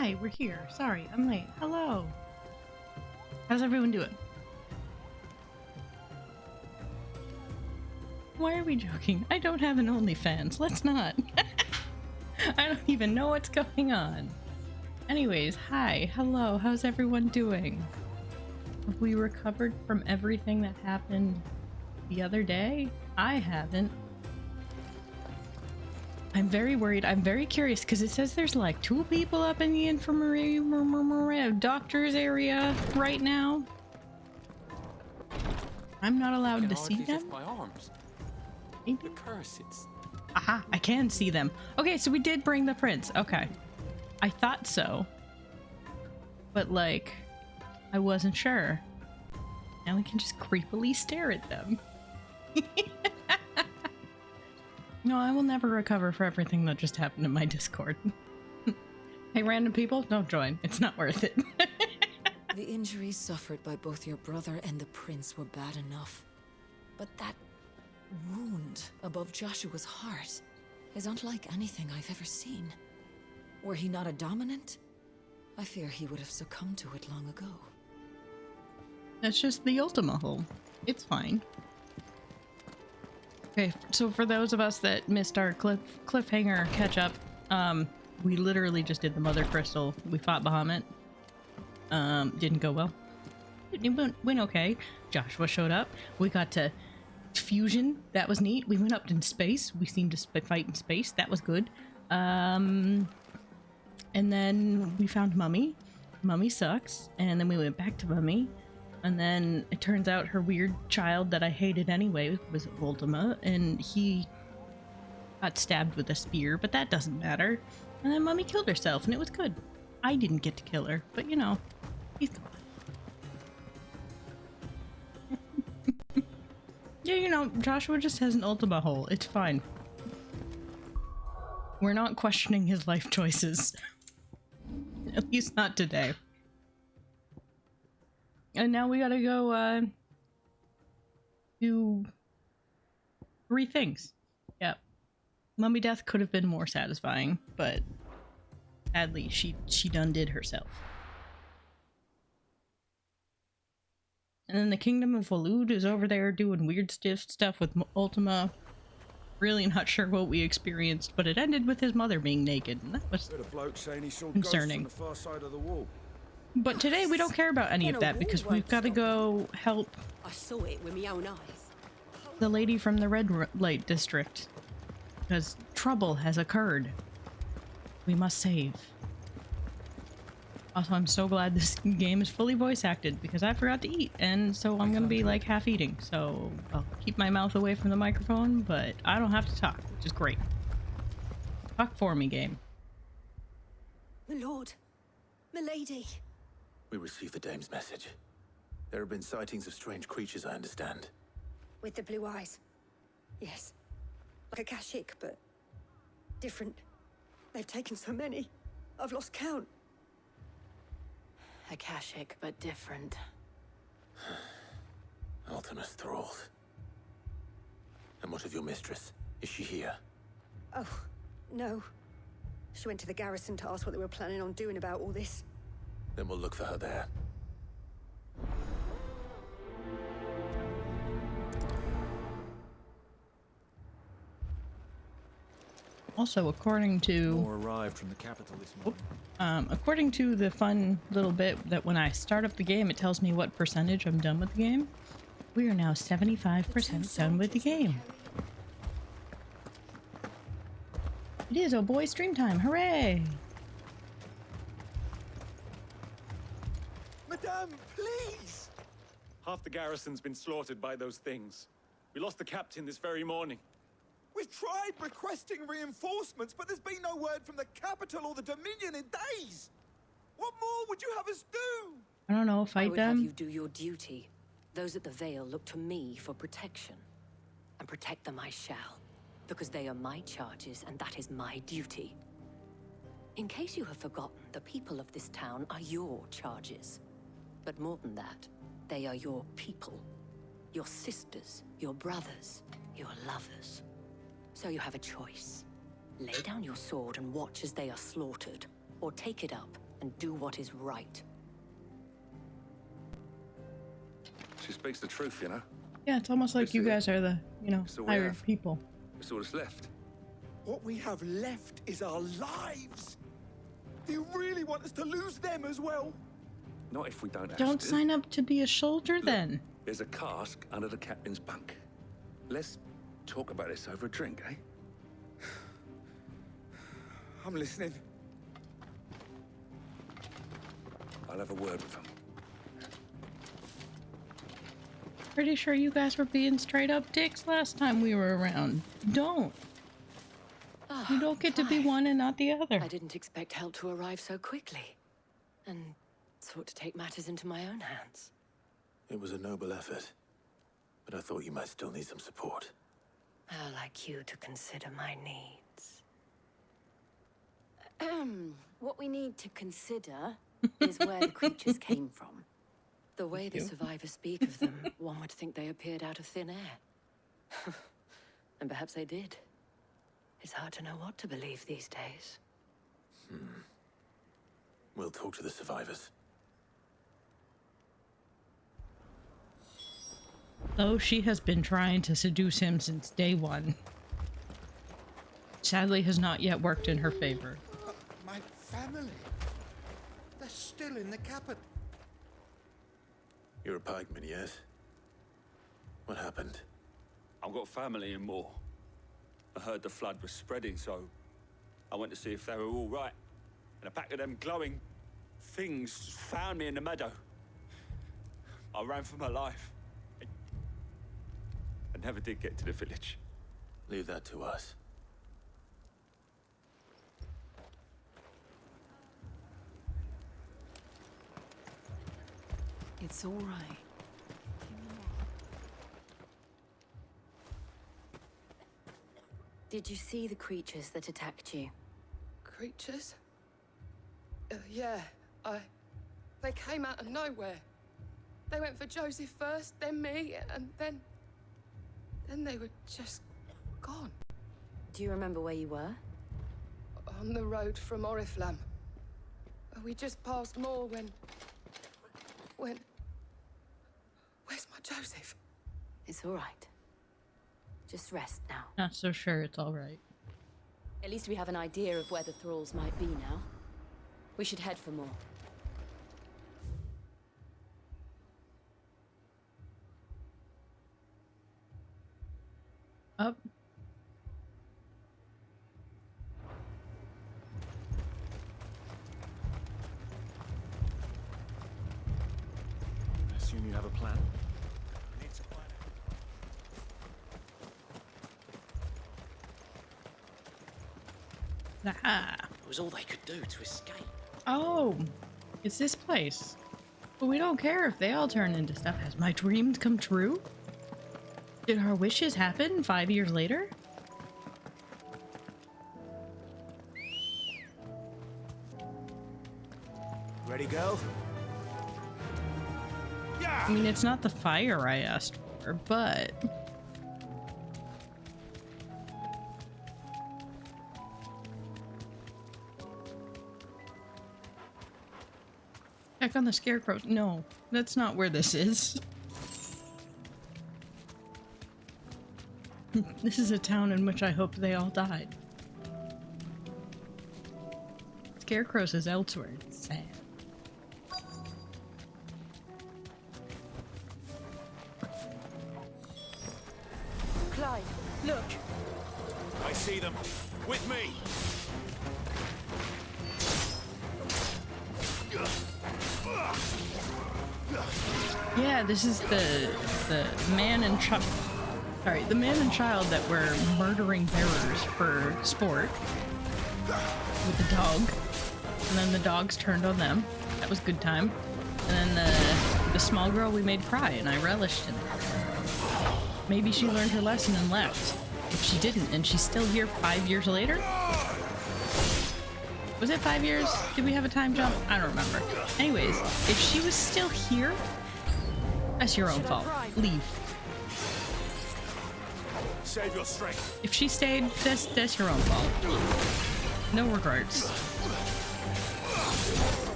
Hi, we're here. Sorry, I'm late. Hello. How's everyone doing? Why are we joking? I don't have an OnlyFans. Let's not. I don't even know what's going on. Anyways, hi. Hello. How's everyone doing? Have we recovered from everything that happened the other day? I haven't. I'm very worried. I'm very curious because it says there's like 2 people up in the infirmary doctor's area right now. I'm not allowed to see them. My arms. Maybe? The curse, it's... Aha, I can see them. Okay, so we did bring the prince. Okay. I thought so. But like, I wasn't sure. Now we can just creepily stare at them. No, I will never recover for everything that just happened in my Discord. Hey, random people, don't join. It's not worth it. The injuries suffered by both your brother and the prince were bad enough. But that wound above Joshua's heart is unlike anything I've ever seen. Were he not a dominant, I fear he would have succumbed to it long ago. That's just the Ultima hole. It's fine. Okay, so for those of us that missed our cliffhanger catch-up, we literally just did the Mother Crystal. We fought Bahamut. Didn't go well. It went okay. Joshua showed up. We got to fusion. That was neat. We went up in space. We seemed to fight in space. That was good. And then we found Mummy. Mummy sucks. And then we went back to Mummy. And then it turns out her weird child that I hated anyway was Ultima, and he got stabbed with a spear, but that doesn't matter. And then Mummy killed herself, and it was good. I didn't get to kill her, but you know, he's gone. Yeah, you know, Joshua just has an Ultima hole. It's fine. We're not questioning his life choices. At least not today. And now we gotta go, do 3 things. Yep. Mummy death could have been more satisfying, but sadly, she done did herself. And then the Kingdom of Waloed is over there doing weird stiff stuff with Ultima. Really not sure what we experienced, but it ended with his mother being naked, and that was concerning. But today we don't care about any of that because we've got to go help I saw it with my own eyes. the lady from the red light district because trouble has occurred. We must save. Also, I'm so glad this game is fully voice acted because I forgot to eat, and so I'm gonna be like half eating, so I'll keep my mouth away from the microphone, but I don't have to talk, which is great. Talk for me, game. My lord, my lady. We received the dame's message. There have been sightings of strange creatures, I understand. With the blue eyes. Yes. Like a Kashik, but different. They've taken so many. I've lost count. Akashic, but different. Ultima's thralls. And what of your mistress? Is she here? Oh, no. She went to the garrison to ask what they were planning on doing about all this. Then we'll look for her there. Also, according to More arrived from the capital this morning. according to the fun little bit that when I start up the game, it tells me what percentage I'm done with the game. We are now 75% done with the game. It is, oh boy, stream time! Hooray! Madame, please! Half the garrison's been slaughtered by those things. We lost the captain this very morning. We've tried requesting reinforcements, but there's been no word from the capital or the Dominion in days. What more would you have us do? I don't know, I fight would have them? you do your duty. Those at the Vale look to me for protection. And protect them I shall. Because they are my charges, and that is my duty. In case you have forgotten, the people of this town are your charges. But more than that, they are your people. Your sisters, your brothers, your lovers. So you have a choice. Lay down your sword and watch as they are slaughtered, or take it up and do what is right. She speaks the truth, you know? Yeah, it's almost like This you is it. guys are the, you know, It's all we hired have. people. It's all that's left. What we have left is our lives. Do you really want us to lose them as well? Not if we don't have Don't to. sign up to be a soldier then. There's a cask under the captain's bunk. Let's talk about this over a drink, eh? I'm listening. I'll have a word with him. Pretty sure you guys were being straight up dicks last time we were around. Don't. You don't get to be Clive. one and not the other. I didn't expect help to arrive so quickly, and sought to take matters into my own hands. It was a noble effort, but I thought you might still need some support. How like you to consider my needs. What we need to consider is where the creatures came from. The way the survivors speak of them, one would think they appeared out of thin air. And perhaps they did. It's hard to know what to believe these days. We'll talk to the survivors. Oh, she has been trying to seduce him since day one. Sadly, has not yet worked in her favor. My family. They're still in the capital. You're a pikeman, yes? What happened? I've got family in Moor. I heard the flood was spreading, so I went to see if they were all right. And a pack of them glowing things found me in the meadow. I ran for my life. I never did get to the village. Leave that to us. It's all right. Did you see the creatures that attacked you? Creatures? Yeah, they came out of nowhere. They went for Joseph first, then me, and then they were just gone. Do you remember where you were? On the road from Oriflamme. We just passed Moor when... Where's my Joseph? It's all right. Just rest now. Not so sure it's all right. At least we have an idea of where the thralls might be now. We should head for more. Up. I assume you have a plan? Aha. It was all they could do to escape. Oh, it's this place. But we don't care if they all turn into stuff. Has my dreams come true? Did our wishes happen 5 years later? Ready, go? Yeah! I mean, it's not the fire I asked for, but... Check on the scarecrow. No, that's not where this is. This is a town in which I hope they all died. Scarecrows is elsewhere. It's sad. Clive, look. I see them. With me. Yeah, this is the man and child. Sorry, the man and child that were murdering bearers for sport with the dog, and then the dogs turned on them. That was good time. And then the small girl we made cry, and I relished in it. Maybe she learned her lesson and left. If she didn't, and she's still here 5 years later. Was it 5 years? Did we have a time jump? I don't remember. Anyways, if she was still here, that's your own fault. Leave. Save your strength. If she stayed, that's your own fault. No regrets.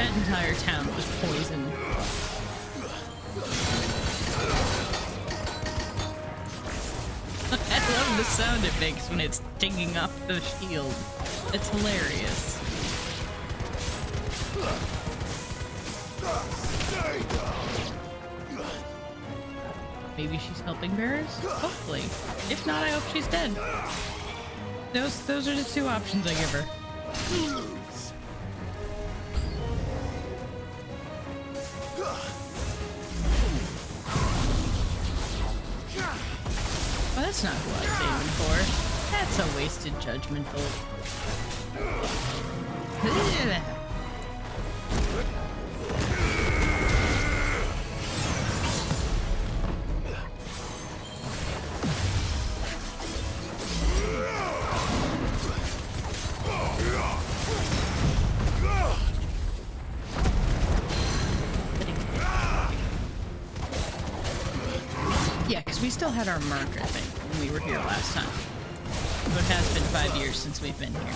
That entire town was poison. I love the sound it makes when it's dinging off the shield. It's hilarious. Maybe she's helping Varys? Hopefully. If not, I hope she's dead. Those are the two options I give her. Well, that's not who I was aiming for. That's a wasted judgment bolt. Yeah, because we still had our mark, I think, when we were here last time. So it has been 5 years since we've been here.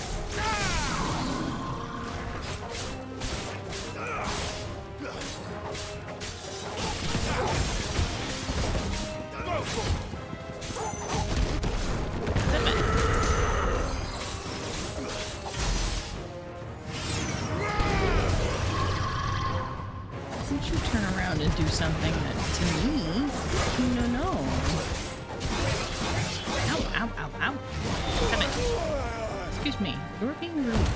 Why don't you turn around and do something that, to me, no. Ow, ow, ow, ow. Stop it. Excuse me, you're being rude.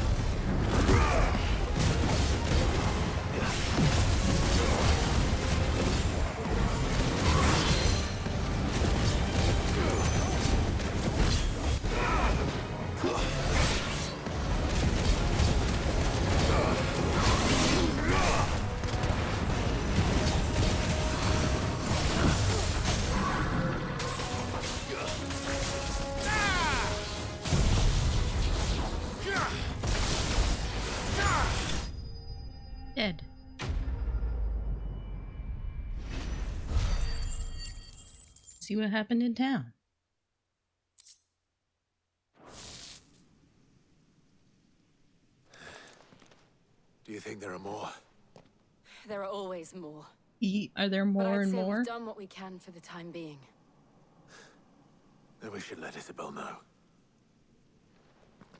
Dead. See what happened in town. Do you think there are more? There are always more. Are there But more I'd and say more? we've done what we can for the time being. Then we should let Isabel know.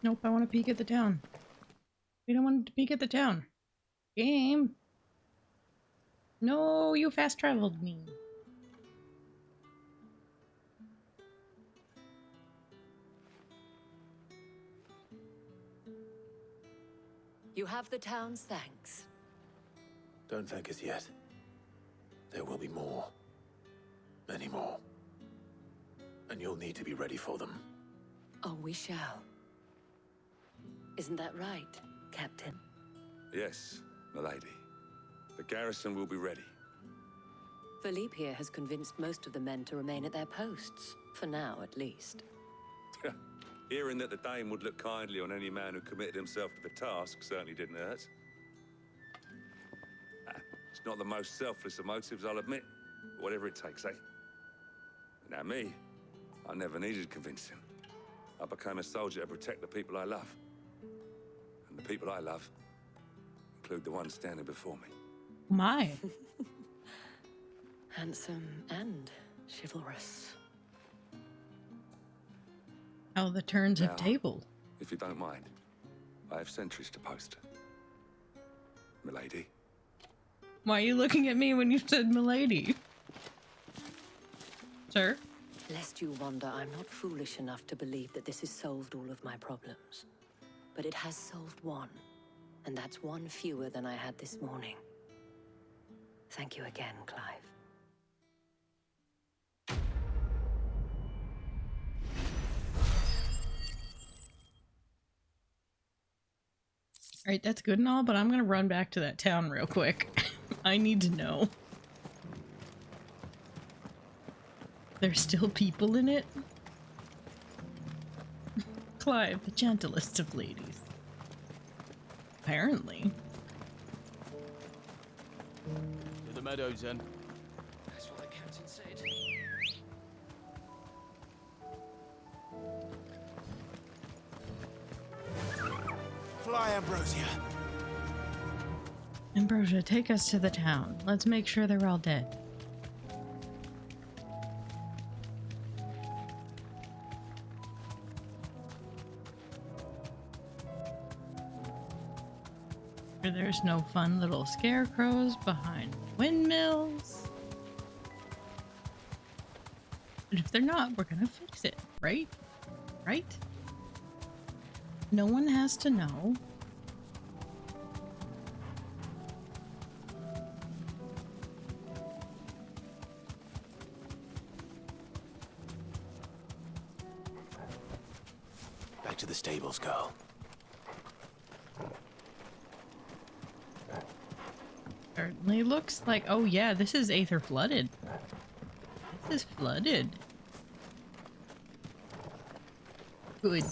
Nope, I want to peek at the town. We don't want to peek at the town. Game. No, you fast traveled me. You have the town's thanks. Don't thank us yet. There will be more. Many more. And you'll need to be ready for them. Oh, we shall. Isn't that right, Captain? Yes, milady. The garrison will be ready. Philippe here has convinced most of the men to remain at their posts. For now, at least. Hearing that the Dame would look kindly on any man who committed himself to the task certainly didn't hurt. It's not the most selfless of motives, I'll admit. But whatever it takes, eh? Now me, I never needed convincing. I became a soldier to protect the people I love. And the people I love include the ones standing before me. My. Handsome and chivalrous. How the turns have tabled. If you don't mind, I have sentries to post. Milady. Why are you looking at me when you said milady? Sir? Lest you wonder, I'm not foolish enough to believe that this has solved all of my problems. But it has solved one. And that's one fewer than I had this morning. Thank you again, Clive. Alright, that's good and all, but I'm gonna run back to that town real quick. I need to know. There's still people in it? Clive, the gentlest of ladies. Apparently. To the meadows, then. That's what the captain said. Fly, Ambrosia. Ambrosia, take us to the town. Let's make sure they're all dead. There's no fun little scarecrows behind windmills. And if they're not, we're gonna fix it, right? Right? No one has to know. Back to the stables, girl. Certainly looks like, oh yeah, this is Aether flooded. This is flooded. Good.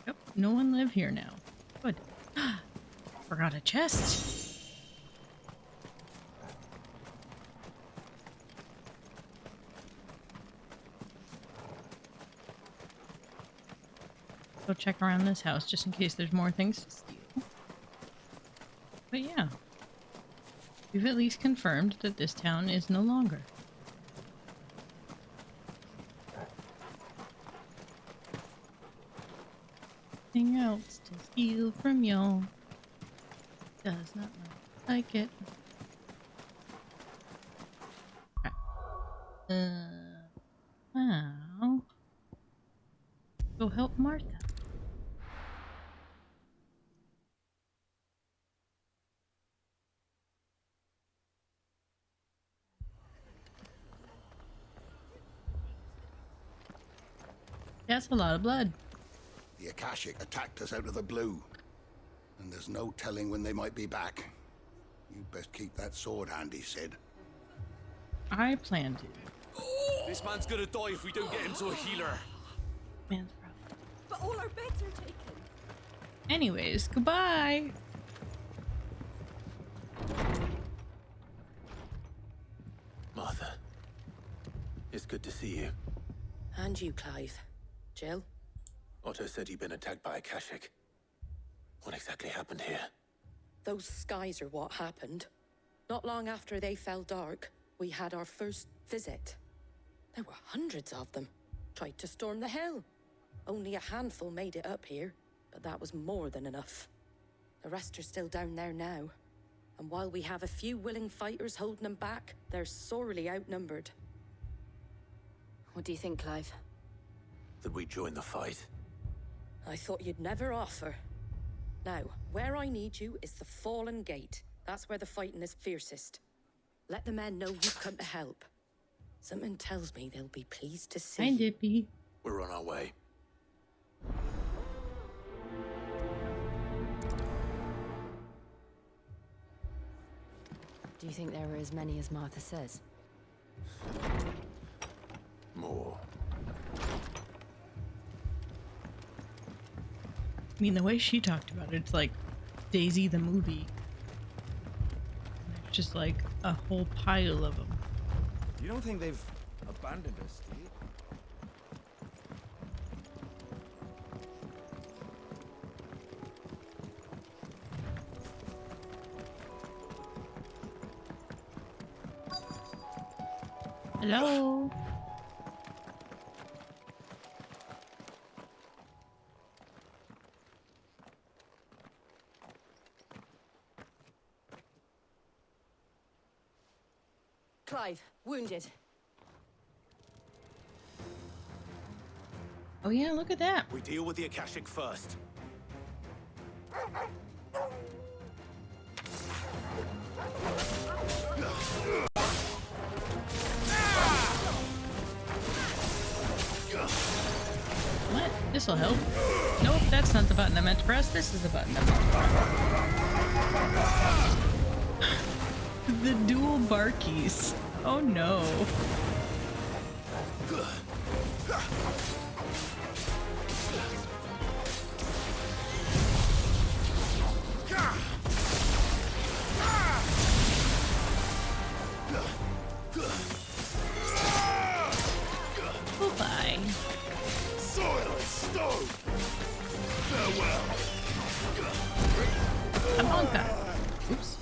Yep, no one live here now. Good. Forgot a chest. Go check around this house just in case there's more things to steal. But yeah, we've at least confirmed that this town is no longer. Anything else to steal from y'all does not look like it. Now go help Martha. That's a lot of blood. The Akashic attacked us out of the blue, and there's no telling when they might be back. You'd best keep that sword handy, Sid. I plan to. This man's gonna die if we don't get him to a healer. Man's problem. But all our beds are taken. Anyways, goodbye. Martha, it's good to see you. And you, Clive. Jill? Otto said you'd been attacked by Akashic. What exactly happened here? Those skies are what happened. Not long after they fell dark, we had our first visit. There were hundreds of them. Tried to storm the hill. Only a handful made it up here, but that was more than enough. The rest are still down there now. And while we have a few willing fighters holding them back, they're sorely outnumbered. What do you think, Clive? That we join the fight? I thought you'd never offer. Now, where I need you is the Fallen Gate. That's where the fighting is fiercest. Let the men know you've come to help. Something tells me they'll be pleased to see. Hi, Dippy. We're on our way. Do you think there were as many as Martha says? More. I mean, the way she talked about it, it's like Daisy the movie. It's just like a whole pile of them. You don't think they've abandoned us, do you? Hello? Clive, wounded. Oh yeah, look at that. We deal with the Akashic first. What? This'll help. Nope, that's not the button I meant to press. This is the button I meant to press. The dual barkies. Oh no. Oh bye. Soil and stone! Wonka. Oops.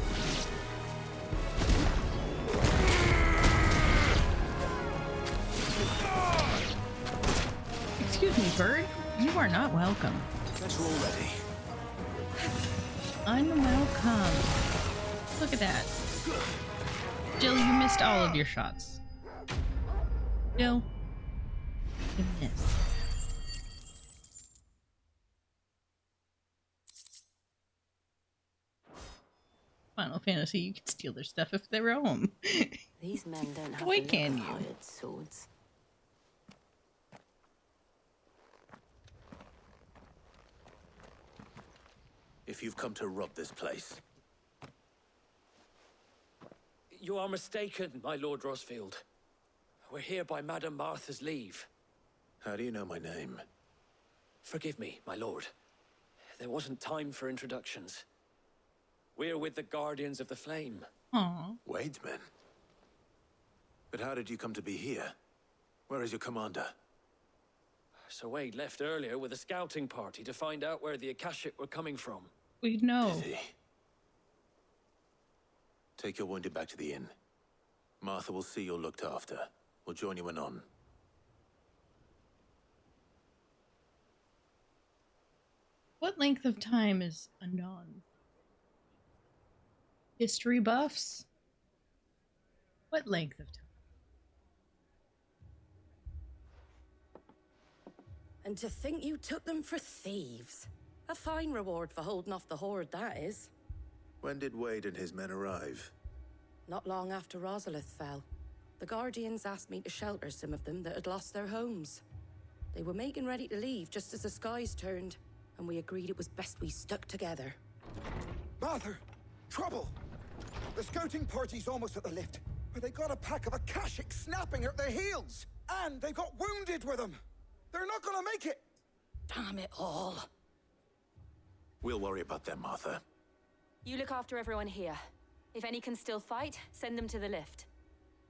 Excuse me, bird. You are not welcome. That's all ready. Unwelcome. Look at that. Jill, you missed all of your shots. Jill, you missed. Final Fantasy, you can steal their stuff if they're home. These men don't have Why the look can of you? hired swords. If you've come to rob this place, You are mistaken, my Lord Rosfield. We're here by Madame Martha's leave. how do you know my name? Forgive me, my lord. There wasn't time for introductions. We're with the Guardians of the Flame. Aww. Wade's men? But how did you come to be here? Where is your commander? Sir Wade left earlier with a scouting party to find out where the Akashic were coming from. We know. Did he? Take your wounded back to the inn. Martha will see you're looked after. We'll join you anon. What length of time is anon? History buffs? What length of time? And to think you took them for thieves. A fine reward for holding off the horde, that is. When did Wade and his men arrive? Not long after Rosalith fell. The Guardians asked me to shelter some of them that had lost their homes. They were making ready to leave just as the skies turned, and we agreed it was best we stuck together. Martha! Trouble! The scouting party's almost at the lift, where they got a pack of Akashic snapping at their heels! And they got wounded with them! They're not gonna make it! Damn it all. We'll worry about them, Martha. You look after everyone here. If any can still fight, send them to the lift.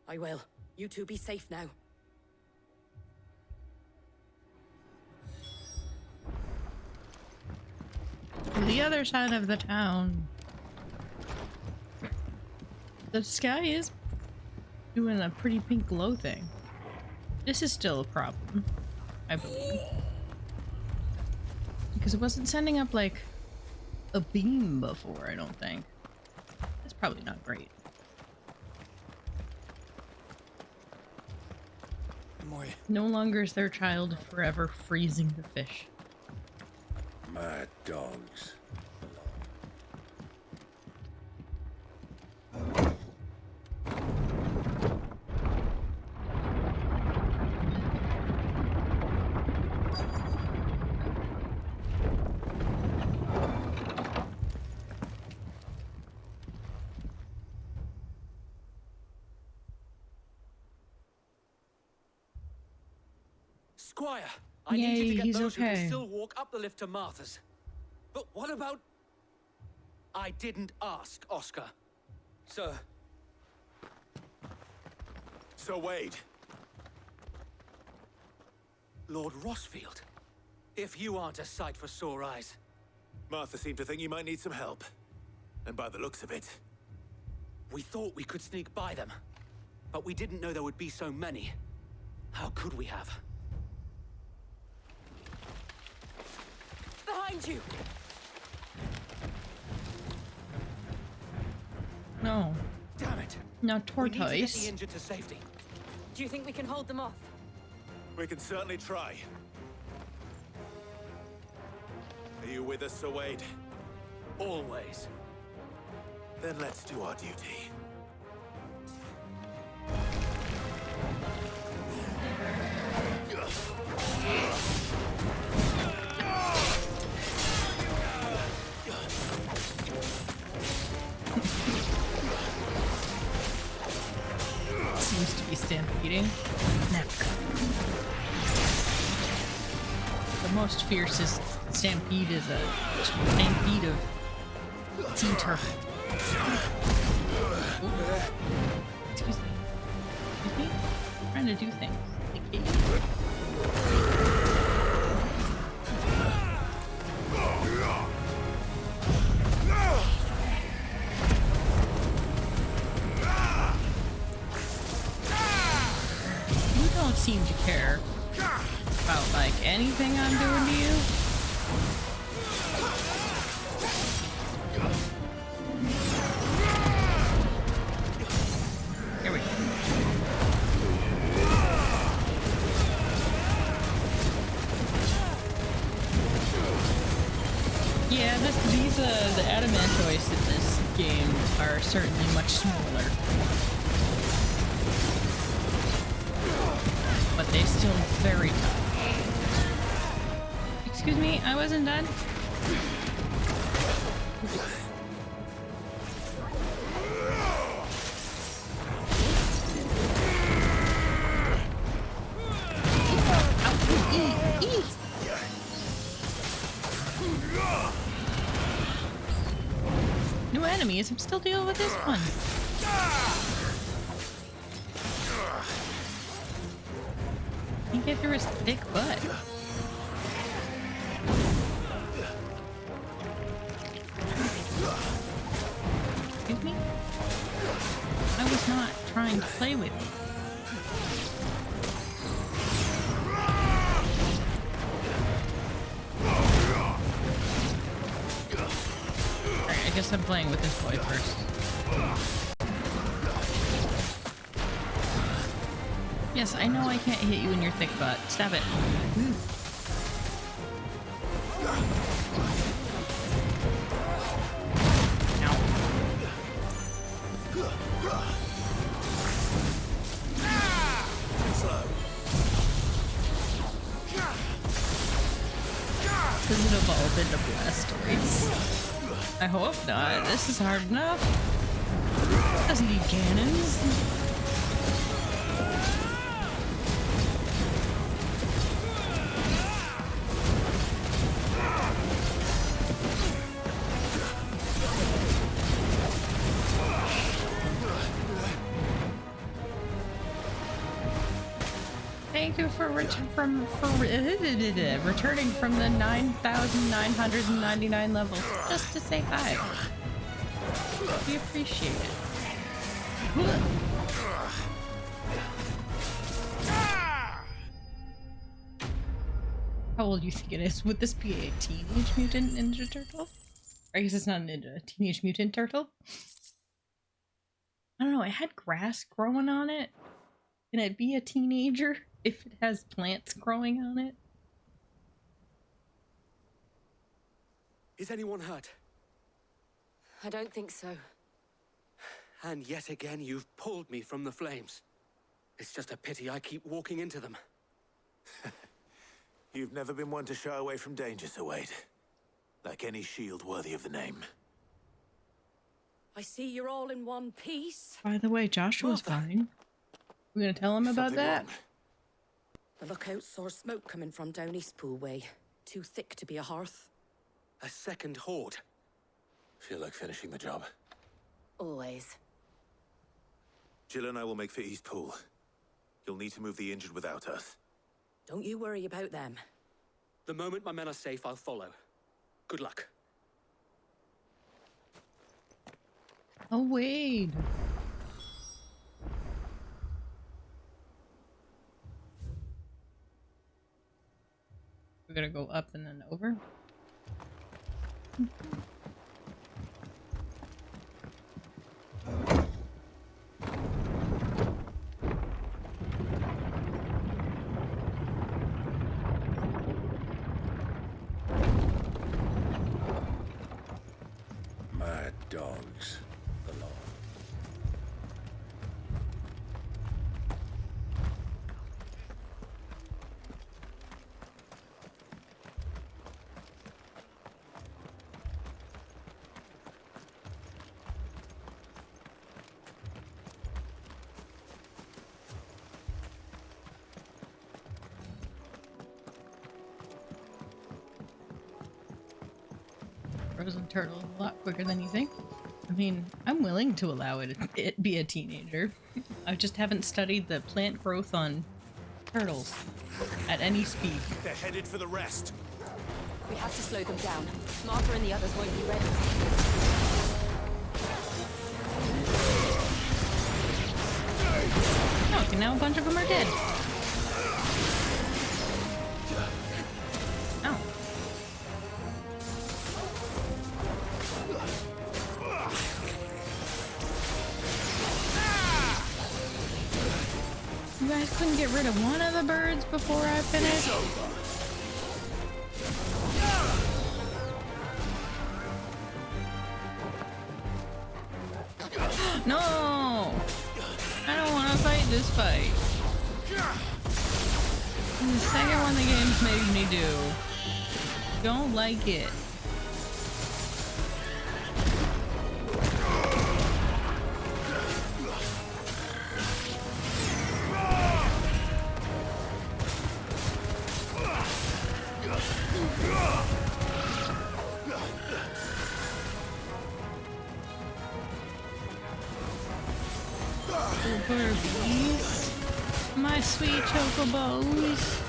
I will. You two be safe now. The other side of the town. The sky is doing a pretty pink glow thing. This is still a problem, I believe. Because it wasn't sending up, like, a beam before, I don't think. That's probably not great. No longer is their child forever freezing the fish. Mad dogs. Squire, I need you to get he's those who okay. can still walk up the lift to Martha's. But what about... I didn't ask, Oscar. Sir. Sir Wade. Lord Rosfield. If you aren't a sight for sore eyes. Martha seemed to think you might need some help. And by the looks of it... We thought we could sneak by them. But we didn't know there would be so many. How could we have? Behind you! No. Damn it! Not We need to get the tortoise. injured to safety. Do you think we can hold them off? We can certainly try. Are you with us, Sir Wade? Always. Then let's do our duty. Seems to be stampeding. Never. The most fiercest stampede is a stampede of sea turtle. Excuse me. Excuse me? I'm trying to do things. seem to care about like anything I'm doing to you. Here we go. Yeah, the adamantoids in this game are certainly much smaller. But they still very tough. Excuse me, I wasn't done. New enemies, I'm still dealing with this one. You get through his thick butt. Excuse me? I was not trying to play with you. Alright, I guess I'm playing with this boy first. Yes, I know I can't hit you in your thick butt. Stop it. Ow. Does it evolve into Blastoise? I hope not. This is hard enough. Doesn't need cannons. Thank you for returning from the 9,999 levels just to say hi. We appreciate it. How old do you think it is? Would this be a Teenage Mutant Ninja Turtle? Or I guess it's not a ninja, a Teenage Mutant Turtle? I don't know, it had grass growing on it. Can it be a teenager if it has plants growing on it? Is anyone hurt? I don't think so. And yet again, you've pulled me from the flames. It's just a pity I keep walking into them. You've never been one to shy away from danger, Sir Wade. Like any shield worthy of the name. I see you're all in one piece. By the way, Joshua's fine. We're gonna tell him about that? The lookout saw smoke coming from down Eastpool way. Too thick to be a hearth. A second horde. Feel like finishing the job. Always. Jill and I will make for Eastpool. You'll need to move the injured without us. Don't you worry about them. The moment my men are safe, I'll follow. Good luck. Oh, Wade. We're gonna go up and then over. Mad dogs. Alone. Frozen turtle is a lot quicker than you think. I mean, I'm willing to allow it be a teenager. I just haven't studied the plant growth on turtles at any speed. They're headed for the rest. We have to slow them down. Martha and the others won't be ready. Oh, okay, now a bunch of them are dead. guys couldn't get rid of one of the birds before I finish? No! I don't want to fight this fight. This is the second one the game's made me do. Don't like it. Burbies, my sweet chocobos.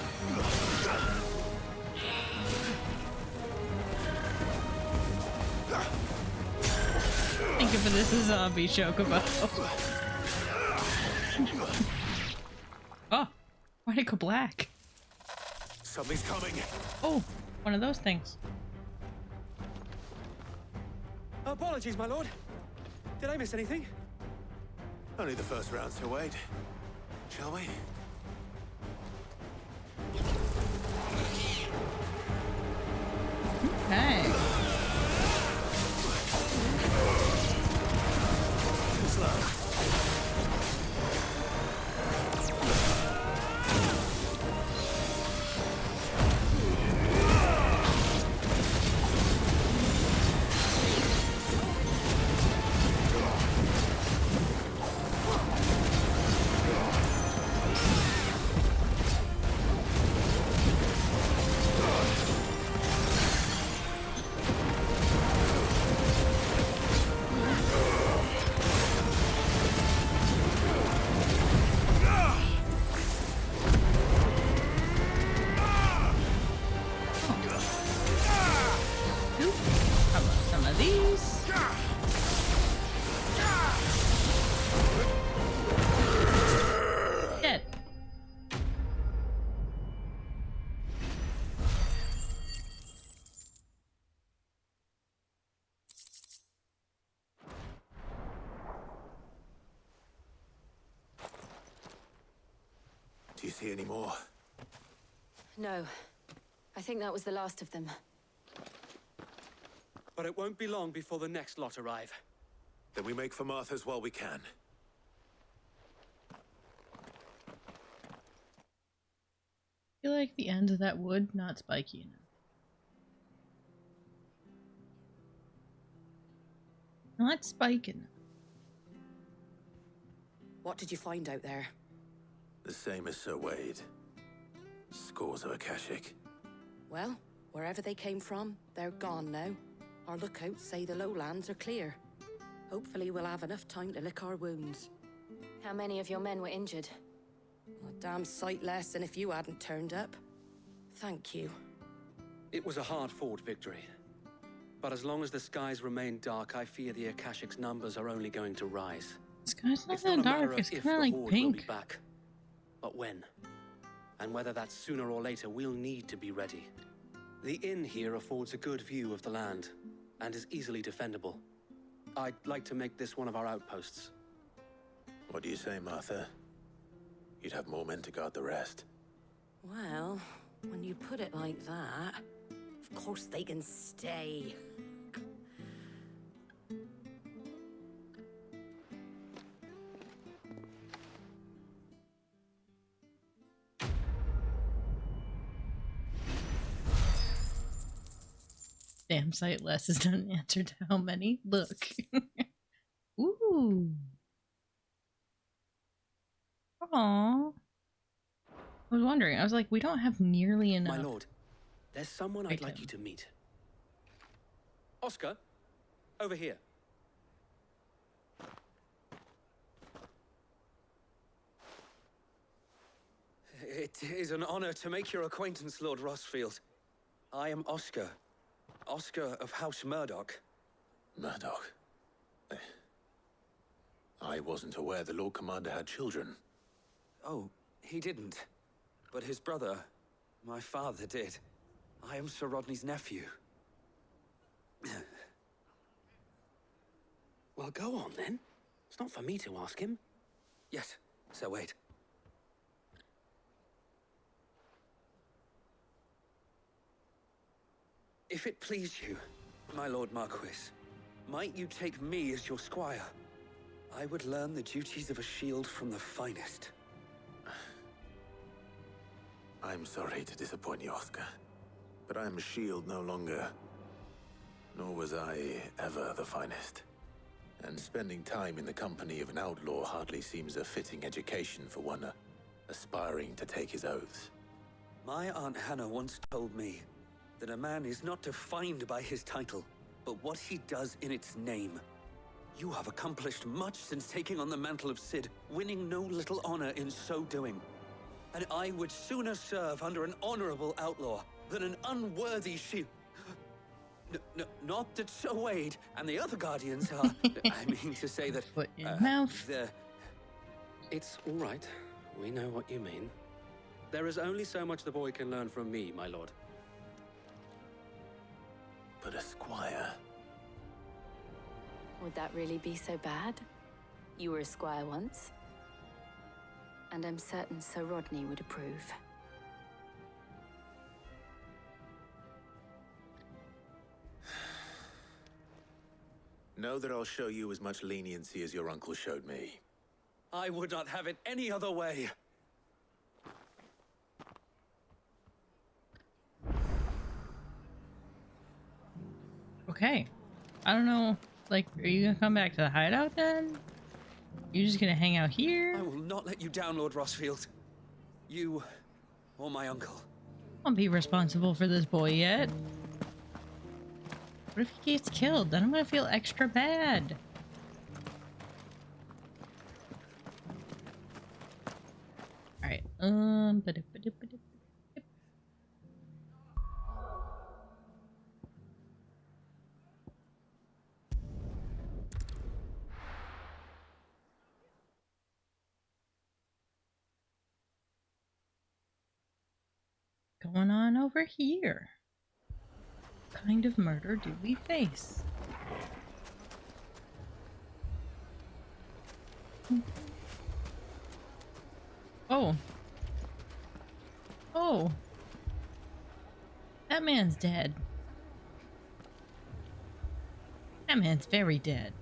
Think of it as a zombie chocobo. Oh, why'd it go black? Something's coming. Oh, one of those things. Apologies, my lord. Did I miss anything? Only the first round, so wait. Shall we? Okay. Too slow. Do you see any more? No. I think that was the last of them. But it won't be long before the next lot arrive. Then we make for Martha's while we can. I feel like the ends of that wood not spiky enough. Not spike enough. What did you find out there? The same as Sir Wade. Scores of Akashic. Well, wherever they came from, they're gone now. Our lookouts say the lowlands are clear. Hopefully we'll have enough time to lick our wounds. How many of your men were injured? A damn sight less than if you hadn't turned up. Thank you. It was a hard-fought victory. But as long as the skies remain dark, I fear the Akashic's numbers are only going to rise. The sky's not It's that not a matter dark, of it's if kind of the like Horde will pink. be back, but when. And whether that's sooner or later, we'll need to be ready. The inn here affords a good view of the land, and is easily defendable. I'd like to make this one of our outposts. What do you say, Martha? You'd have more men to guard the rest. Well, when you put it like that, of course they can stay. Damn sight less is not an answer to how many. Look. Ooh. Aww. I was wondering. I was like, we don't have nearly enough. My lord, there's someone I'd like you to meet. Oscar, over here. It is an honor to make your acquaintance, Lord Rossfield. I am Oscar. Oscar of House Murdoch. Murdoch? I wasn't aware the Lord Commander had children. Oh, he didn't. But his brother, my father, did. I am Sir Rodney's nephew. Well, go on then. It's not for me to ask him. Yes, Sir Wade. If it please you, my Lord Marquis, might you take me as your squire? I would learn the duties of a shield from the finest. I'm sorry to disappoint you, Oscar, but I'm a shield no longer. Nor was I ever the finest. And spending time in the company of an outlaw hardly seems a fitting education for one aspiring to take his oaths. My Aunt Hannah once told me that a man is not defined by his title, but what he does in its name. You have accomplished much since taking on the mantle of Cid, winning no little honor in so doing. And I would sooner serve under an honorable outlaw than an unworthy shield. Not that Sir Wade and the other guardians are... I mean to say that... Put in mouth. It's all right. We know what you mean. There is only so much the boy can learn from me, my lord. But a squire... Would that really be so bad? You were a squire once. And I'm certain Sir Rodney would approve. Know that I'll show you as much leniency as your uncle showed me. I would not have it any other way. Okay. I don't know. Like, are you gonna come back to the hideout then? You're just gonna hang out here? I will not let you down, Lord Rossfield. You or my uncle. I won't be responsible for this boy yet. What if he gets killed? Then I'm gonna feel extra bad. Alright, going on over here? What kind of murder do we face? Oh. Oh. That man's dead. That man's very dead.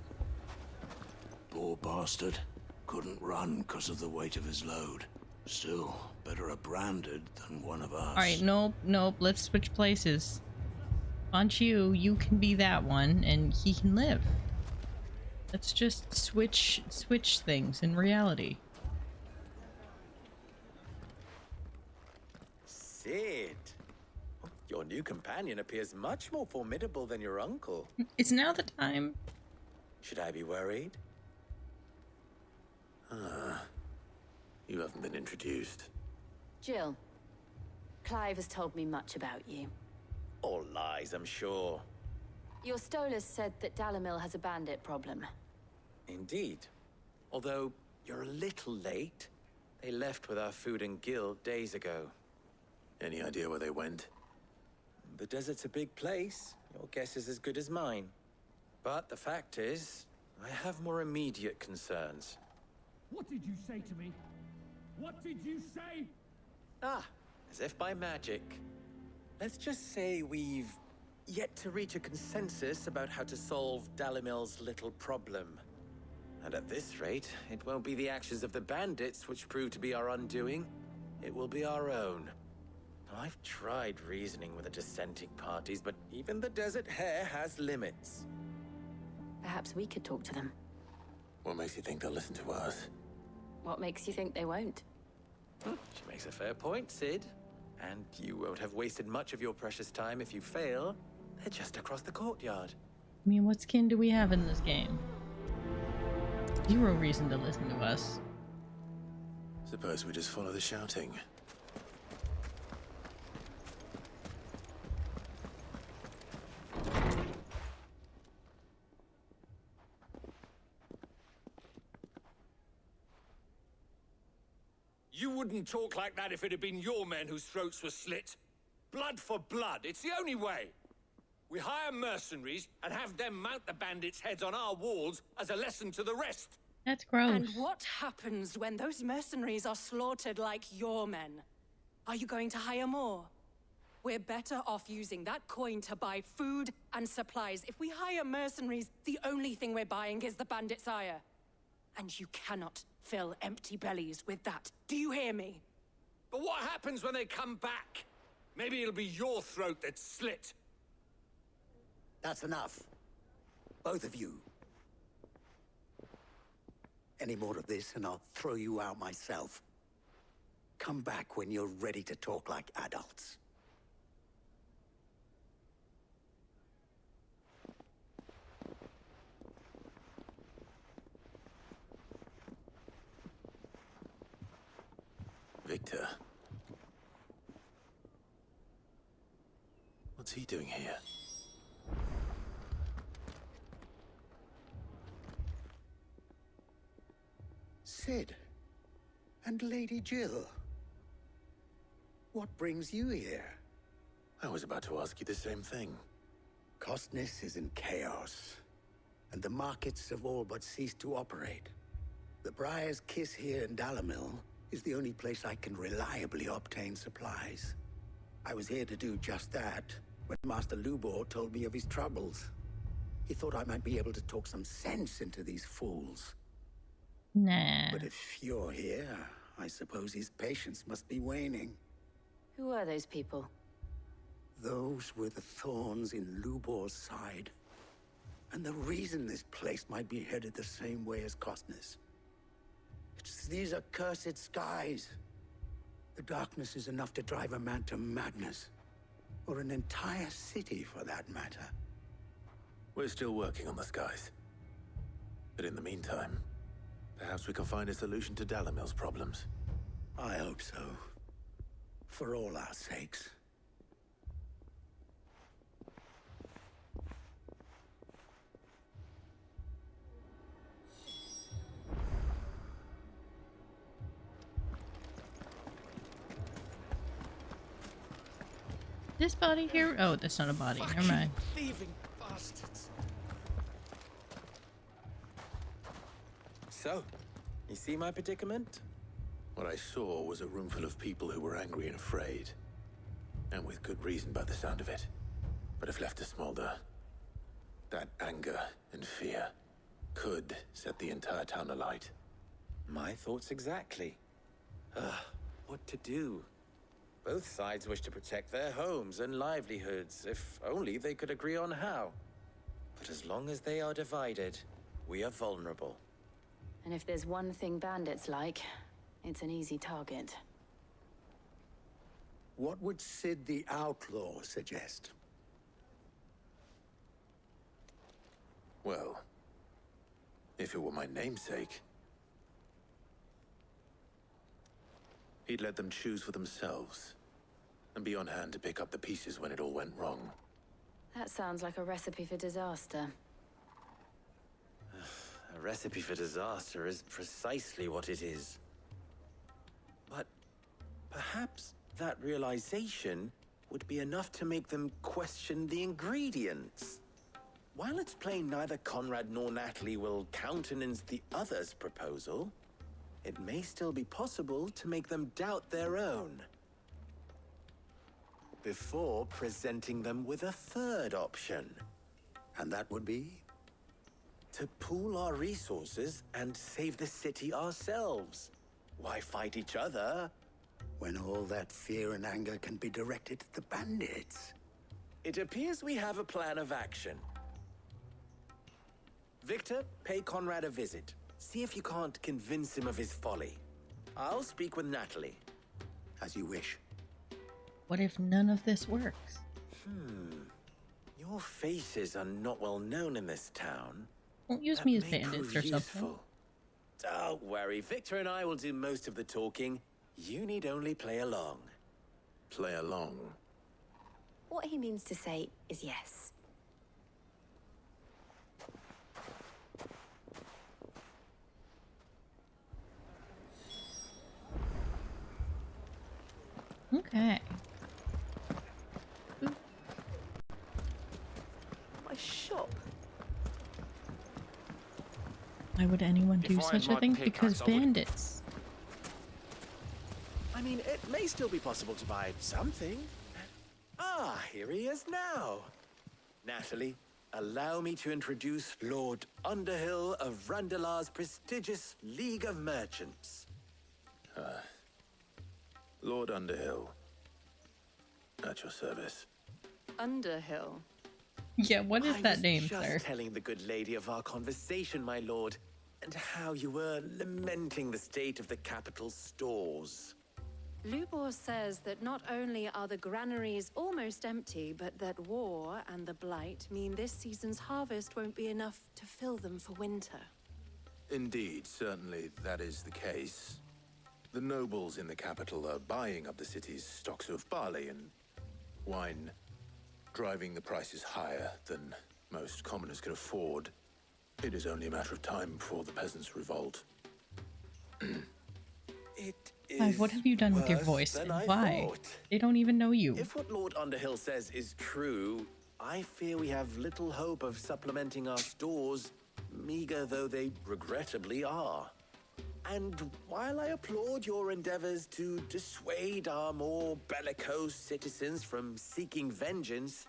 Poor bastard. Couldn't run because of the weight of his load. Still, better a branded than one of us. Alright, nope, nope. Let's switch places. Bunch you can be that one, and he can live. Let's just switch things in reality. Cid, your new companion appears much more formidable than your uncle. It's now the time. Should I be worried? You haven't been introduced. Jill, Clive has told me much about you. All lies, I'm sure. Your Stolas said that Dalamil has a bandit problem. Indeed. Although, you're a little late. They left with our food and guild days ago. Any idea where they went? The desert's a big place. Your guess is as good as mine. But the fact is, I have more immediate concerns. What did you say to me? What did you say? Ah, as if by magic. Let's just say we've yet to reach a consensus about how to solve Dalamil's little problem. And at this rate, it won't be the actions of the bandits which prove to be our undoing. It will be our own. I've tried reasoning with the dissenting parties, but even the Desert Hare has limits. Perhaps we could talk to them. What makes you think they'll listen to us? What makes you think they won't? She makes a fair point, Cid. And you won't have wasted much of your precious time if you fail. They're just across the courtyard. I mean, what skin do we have in this game? Zero reason to listen to us. Suppose we just follow the shouting. You wouldn't talk like that if it had been your men whose throats were slit. Blood for blood, it's the only way. We hire mercenaries and have them mount the bandits' heads on our walls as a lesson to the rest. That's gross. And what happens when those mercenaries are slaughtered like your men? Are you going to hire more? We're better off using that coin to buy food and supplies. If we hire mercenaries, the only thing we're buying is the bandit's ire. And you cannot fill empty bellies with that. Do you hear me? But what happens when they come back? Maybe it'll be your throat that's slit. That's enough. Both of you. Any more of this and I'll throw you out myself. Come back when you're ready to talk like adults. Victor. What's he doing here? Sid. And Lady Jill. What brings you here? I was about to ask you the same thing. Costness is in chaos, and the markets have all but ceased to operate. The Briar's Kiss here in Dalimil is the only place I can reliably obtain supplies. I was here to do just that when Master Lubor told me of his troubles. He thought I might be able to talk some sense into these fools. Nah. But if you're here, I suppose his patience must be waning. Who are those people? Those were the thorns in Lubor's side. And the reason this place might be headed the same way as Costness. It's these accursed skies. The darkness is enough to drive a man to madness. Or an entire city, for that matter. We're still working on the skies. But in the meantime, perhaps we can find a solution to Dalimil's problems. I hope so. For all our sakes. This body here? Oh, that's not a body. Never mind. Thieving bastards. So, you see my predicament? What I saw was a room full of people who were angry and afraid. And with good reason by the sound of it. But if left to smolder, that anger and fear could set the entire town alight. My thoughts exactly. What to do? Both sides wish to protect their homes and livelihoods, if only they could agree on how. But as long as they are divided, we are vulnerable. And if there's one thing bandits like, it's an easy target. What would Sid the Outlaw suggest? Well, if it were my namesake, he'd let them choose for themselves, and be on hand to pick up the pieces when it all went wrong. That sounds like a recipe for disaster. A recipe for disaster is precisely what it is. But perhaps that realization would be enough to make them question the ingredients. While it's plain neither Conrad nor Natalie will countenance the other's proposal, it may still be possible to make them doubt their own. Before presenting them with a third option. And that would be? To pool our resources and save the city ourselves. Why fight each other? When all that fear and anger can be directed at the bandits. It appears we have a plan of action. Victor, pay Conrad a visit. See if you can't convince him of his folly. I'll speak with Natalie. As you wish. What if none of this works? Your faces are not well known in this town. Won't use That me as may bandits prove or something. useful. Don't worry, Victor and I will do most of the talking. You need only play along. Play along? What he means to say is yes. Okay. My shop. Why would anyone do If I such had a my thing? pickaxe, Because I would- bandits. I mean, it may still be possible to buy something. Here he is now. Natalie, allow me to introduce Lord Underhill of Randalar's prestigious League of Merchants. Lord Underhill. At your service. Underhill? Yeah, what is that name, I was sir? just telling the good lady of our conversation, my lord, and how you were lamenting the state of the capital's stores. Lubor says that not only are the granaries almost empty, but that war and the Blight mean this season's harvest won't be enough to fill them for winter. Indeed, certainly that is the case. The nobles in the capital are buying up the city's stocks of barley and wine, driving the prices higher than most commoners can afford. It is only a matter of time before the peasants revolt. Clive, what have you done with your voice and why? They don't even know you. If what Lord Underhill says is true, I fear we have little hope of supplementing our stores, meager though they regrettably are. And while I applaud your endeavors to dissuade our more bellicose citizens from seeking vengeance,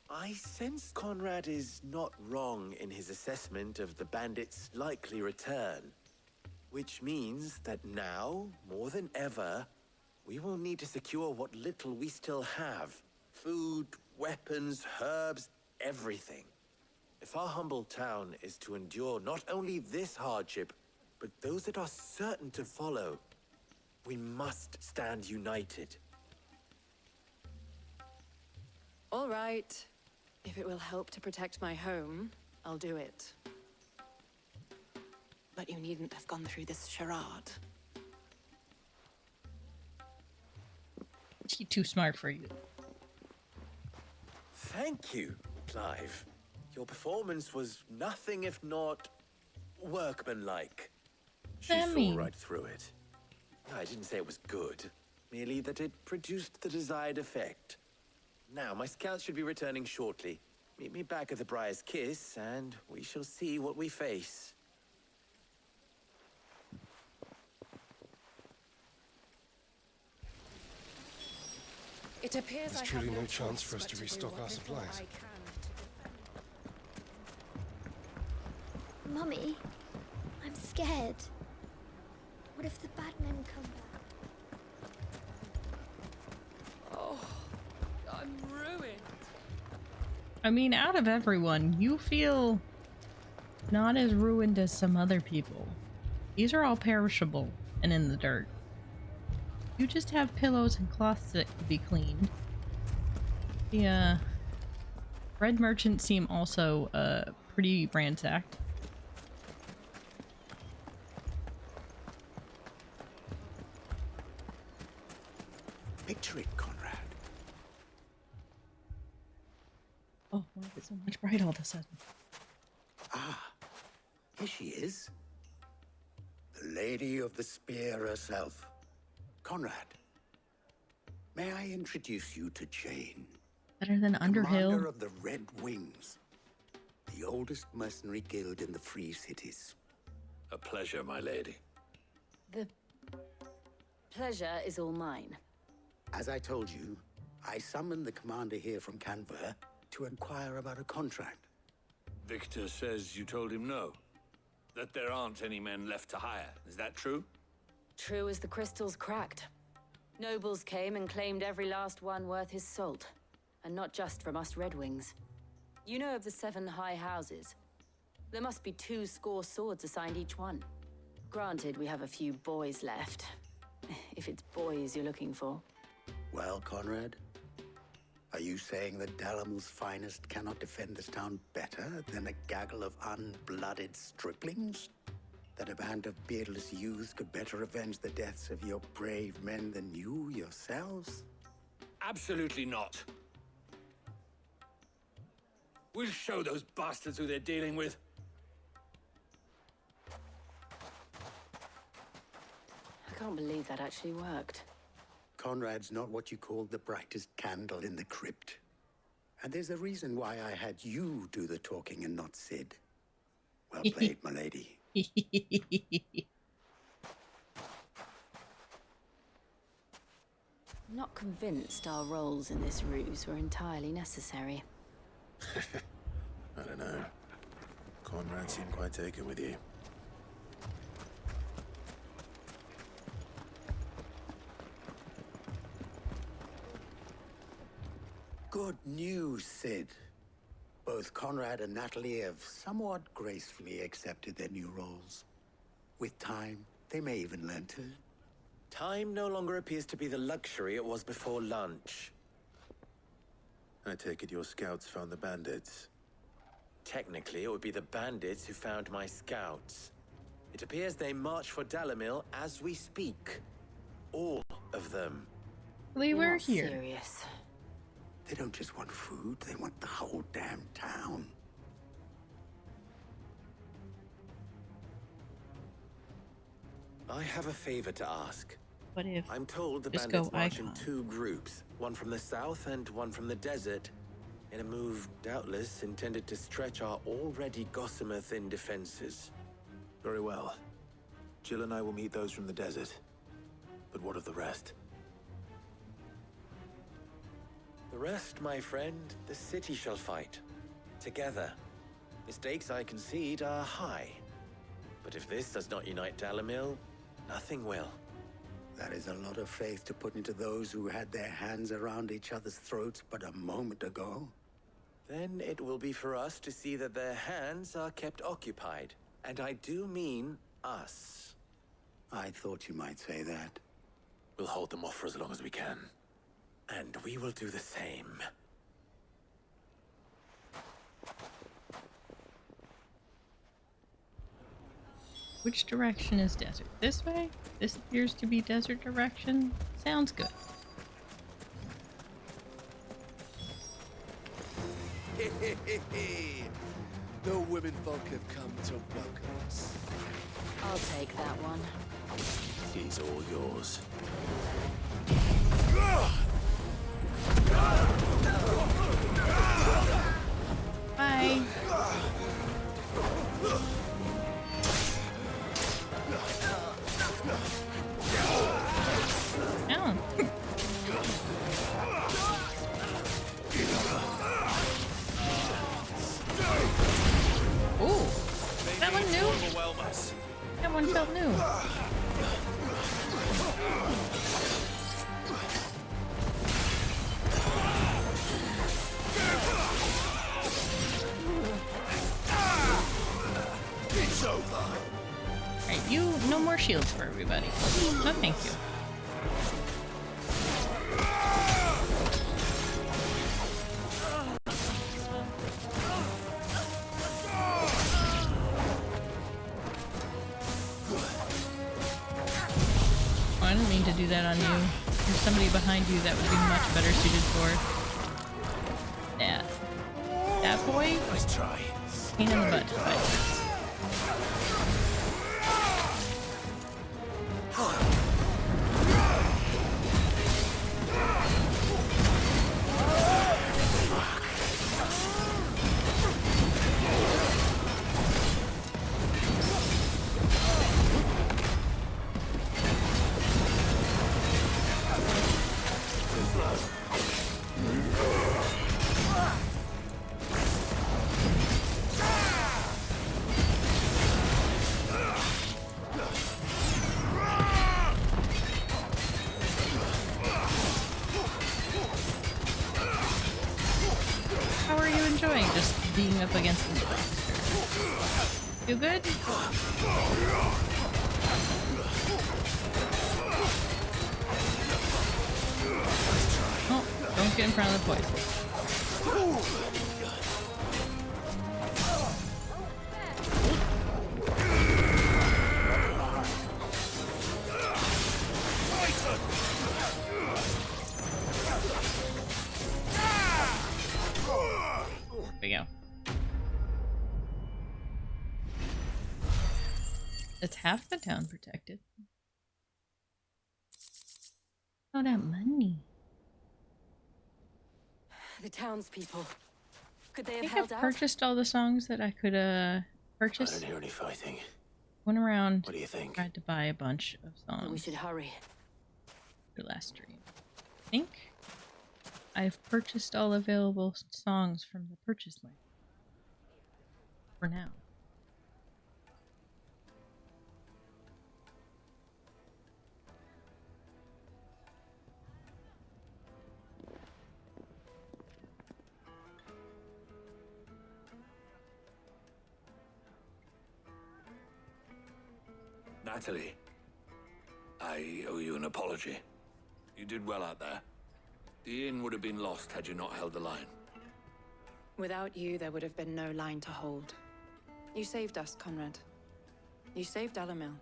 I sense Conrad is not wrong in his assessment of the bandits' likely return. Which means that now, more than ever, we will need to secure what little we still have. Food, weapons, herbs, everything. If our humble town is to endure not only this hardship, but those that are certain to follow, we must stand united. All right. If it will help to protect my home, I'll do it. But you needn't have gone through this charade. She's too smart for you. Thank you, Clive. Your performance was nothing if not workmanlike. She saw right through it. I didn't say it was good, merely that it produced the desired effect. Now, my scouts should be returning shortly. Meet me back at the Briar's Kiss, and we shall see what we face. It appears There's truly no chance for us to restock our supplies. Mummy, I'm scared. What if the bad men come back? Oh, I'm ruined. I mean, out of everyone, you feel not as ruined as some other people. These are all perishable and in the dirt. You just have pillows and cloths that could be cleaned. The red merchants seem also pretty ransacked. Picture it, Conrad. Oh, why is it so much bright all of a sudden? Ah, here she is. The Lady of the Spear herself. Conrad, may I introduce you to Jane? Better than Underhill. Commander of the Red Wings, the oldest mercenary guild in the Free Cities. A pleasure, my lady. The pleasure is all mine. As I told you, I summoned the commander here from Canver to inquire about a contract. Victor says you told him no. That there aren't any men left to hire. Is that true? True as the crystals cracked. Nobles came and claimed every last one worth his salt. And not just from us Red Wings. You know of the 7 high houses. There must be 2 score swords assigned each one. Granted, we have a few boys left. If it's boys you're looking for. Well, Conrad, are you saying that Dalamil's finest cannot defend this town better than a gaggle of unblooded striplings? That a band of beardless youths could better avenge the deaths of your brave men than you yourselves? Absolutely not. We'll show those bastards who they're dealing with. I can't believe that actually worked. Conrad's not what you call the brightest candle in the crypt. And there's a reason why I had you do the talking and not Sid. Well played, my lady. I'm not convinced our roles in this ruse were entirely necessary. I don't know. Conrad seemed quite taken with you. Good news, Sid. Both Conrad and Natalie have somewhat gracefully accepted their new roles. With time, they may even learn to... Time no longer appears to be the luxury it was before lunch. I take it your scouts found the bandits. Technically, it would be the bandits who found my scouts. It appears they march for Dalimil as we speak. All of them. We were not here. Serious. They don't just want food, they want the whole damn town. I have a favor to ask. What if? I'm told the Just bandits go march in icon. 2 groups, one from the south and one from the desert, in a move doubtless intended to stretch our already gossamer-thin defenses. Very well. Jill and I will meet those from the desert. But what of the rest? The rest, my friend, the city shall fight. Together. The stakes, I concede, are high. But if this does not unite Dalimil, nothing will. That is a lot of faith to put into those who had their hands around each other's throats but a moment ago. Then it will be for us to see that their hands are kept occupied. And I do mean us. I thought you might say that. We'll hold them off for as long as we can. And we will do the same. Which direction is desert? This way? This appears to be desert direction. Sounds good. The women folk have come to welcome us. I'll take that one. He's all yours. Bye. Down. Ooh, that one new? That one felt new. It's over. Alright, you, no more shields for everybody. No, thank you. Oh, I didn't mean to do that on you. There's somebody behind you that would be much better suited for that. That boy? Nice try. Pain in the butt to fight. How are you enjoying just being up against this rock? You good? Oh, don't get in front of the poison. There we go. It's half the town protected. Oh, that money. The townspeople. Could they I have think held I've out? purchased all the songs that I could purchase. I don't hear any fighting. Went around. What do you think? Tried to buy a bunch of songs. Then we should hurry. For last stream. think I've purchased all available songs from the purchase link. For now. Natalie, I owe you an apology. You did well out there. The inn would have been lost had you not held the line. Without you, there would have been no line to hold. You saved us, Conrad. You saved Dalimil.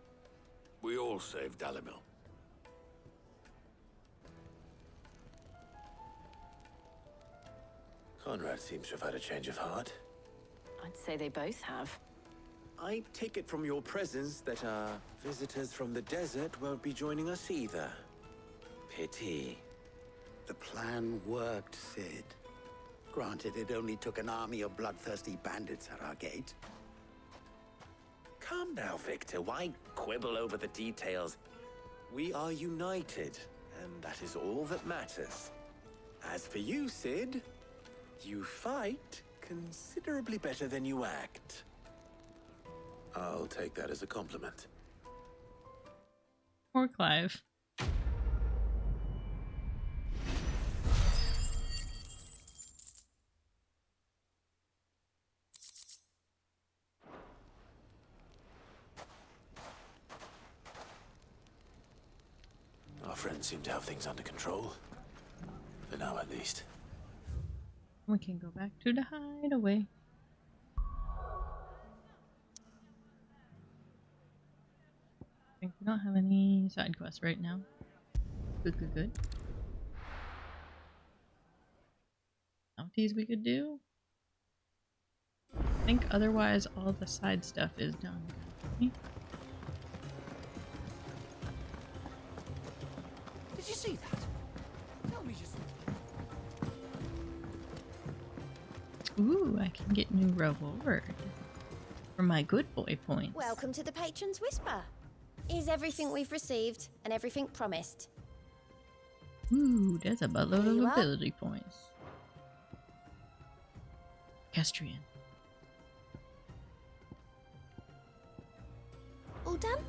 We all saved Dalimil. Conrad seems to have had a change of heart. I'd say they both have. I take it from your presence that our visitors from the desert won't be joining us either. Pity. The plan worked, Sid. Granted, it only took an army of bloodthirsty bandits at our gate. Calm now, Victor. Why quibble over the details? We are united, and that is all that matters. As for you, Sid, you fight considerably better than you act. I'll take that as a compliment. Poor Clive. Our friends seem to have things under control. For now, at least. We can go back to the hideaway. I think we don't have any side quests right now. Good, good, good. Bounties we could do. I think otherwise all the side stuff is done. Did you see that? Tell me just. Ooh, I can get new reward for my good boy points. Welcome to the Patron's Whisper. Is everything we've received and everything promised? Ooh, that's a buttload There of you are. ability points. Castrian. All done?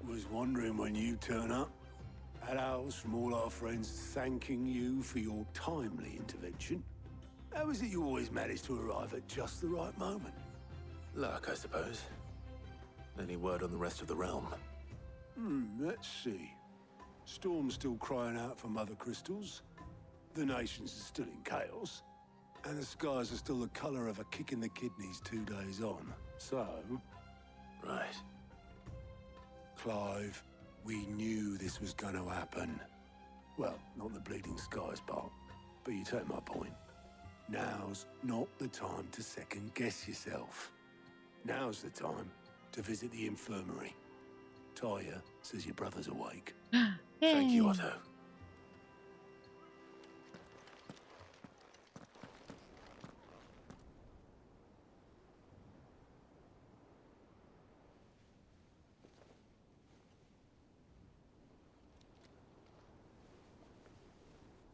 Was wondering when you turn up. Had owls from all our friends thanking you for your timely intervention. How is it you always manage to arrive at just the right moment? Luck, I suppose. Any word on the rest of the realm? Let's see. Storm's still crying out for mother crystals. The nations are still in chaos. And the skies are still the color of a kick in the kidneys 2 days on. So... Right. Clive, we knew this was going to happen. Well, not the bleeding skies part, but you take my point. Now's not the time to second-guess yourself. Now's the time to visit the infirmary. Talia says your brother's awake. Thank you, Otto.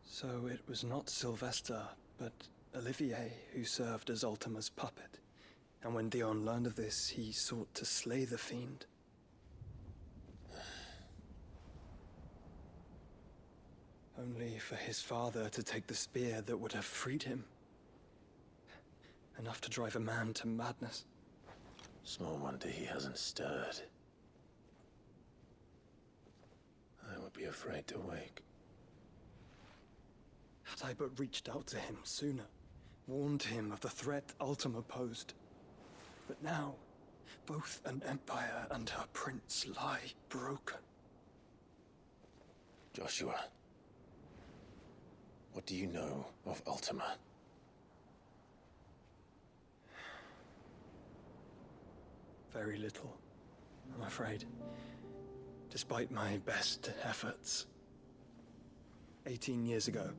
So it was not Sylvester, but Olivier who served as Ultima's puppet. And when Dion learned of this, he sought to slay the fiend. Only for his father to take the spear that would have freed him. Enough to drive a man to madness. Small wonder he hasn't stirred. I would be afraid to wake. Had I but reached out to him sooner, warned him of the threat Ultima posed. But now, both an empire and her prince lie broken. Joshua, what do you know of Ultima? Very little, I'm afraid. Despite my best efforts. 18 years ago,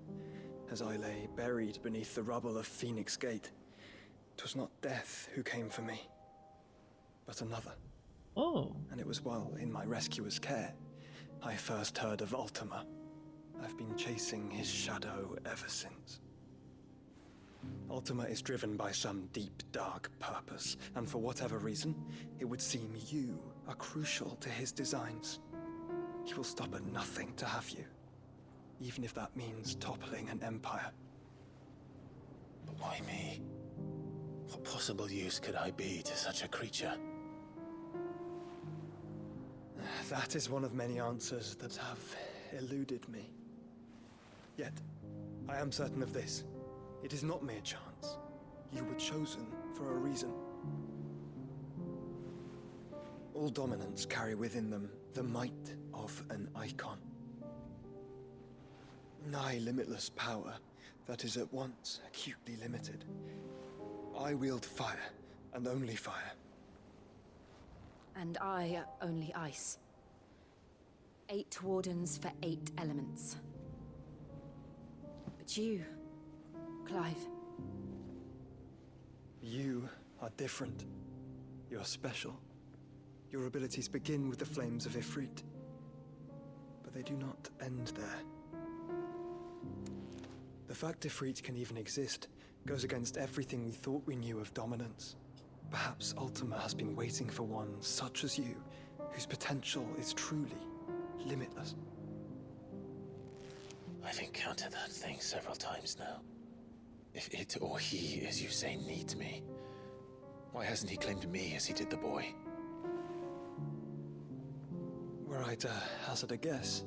as I lay buried beneath the rubble of Phoenix Gate, 'twas not death who came for me, but another. Oh. And it was while in my rescuer's care I first heard of Ultima. I've been chasing his shadow ever since. Ultima is driven by some deep, dark purpose, and for whatever reason, it would seem you are crucial to his designs. He will stop at nothing to have you, even if that means toppling an empire. But why me? What possible use could I be to such a creature? That is one of many answers that have eluded me. Yet, I am certain of this. It is not mere chance. You were chosen for a reason. All dominants carry within them the might of an icon. Nigh limitless power that is at once acutely limited. I wield fire, and only fire. And I only ice. 8 wardens for 8 elements. But you, Clive. You are different. You're special. Your abilities begin with the flames of Ifrit. But they do not end there. The fact Ifrit can even exist goes against everything we thought we knew of dominance. Perhaps Ultima has been waiting for one such as you, whose potential is truly limitless. I've encountered that thing several times now. If it or he, as you say, needs me, why hasn't he claimed me as he did the boy? Were I to hazard a guess,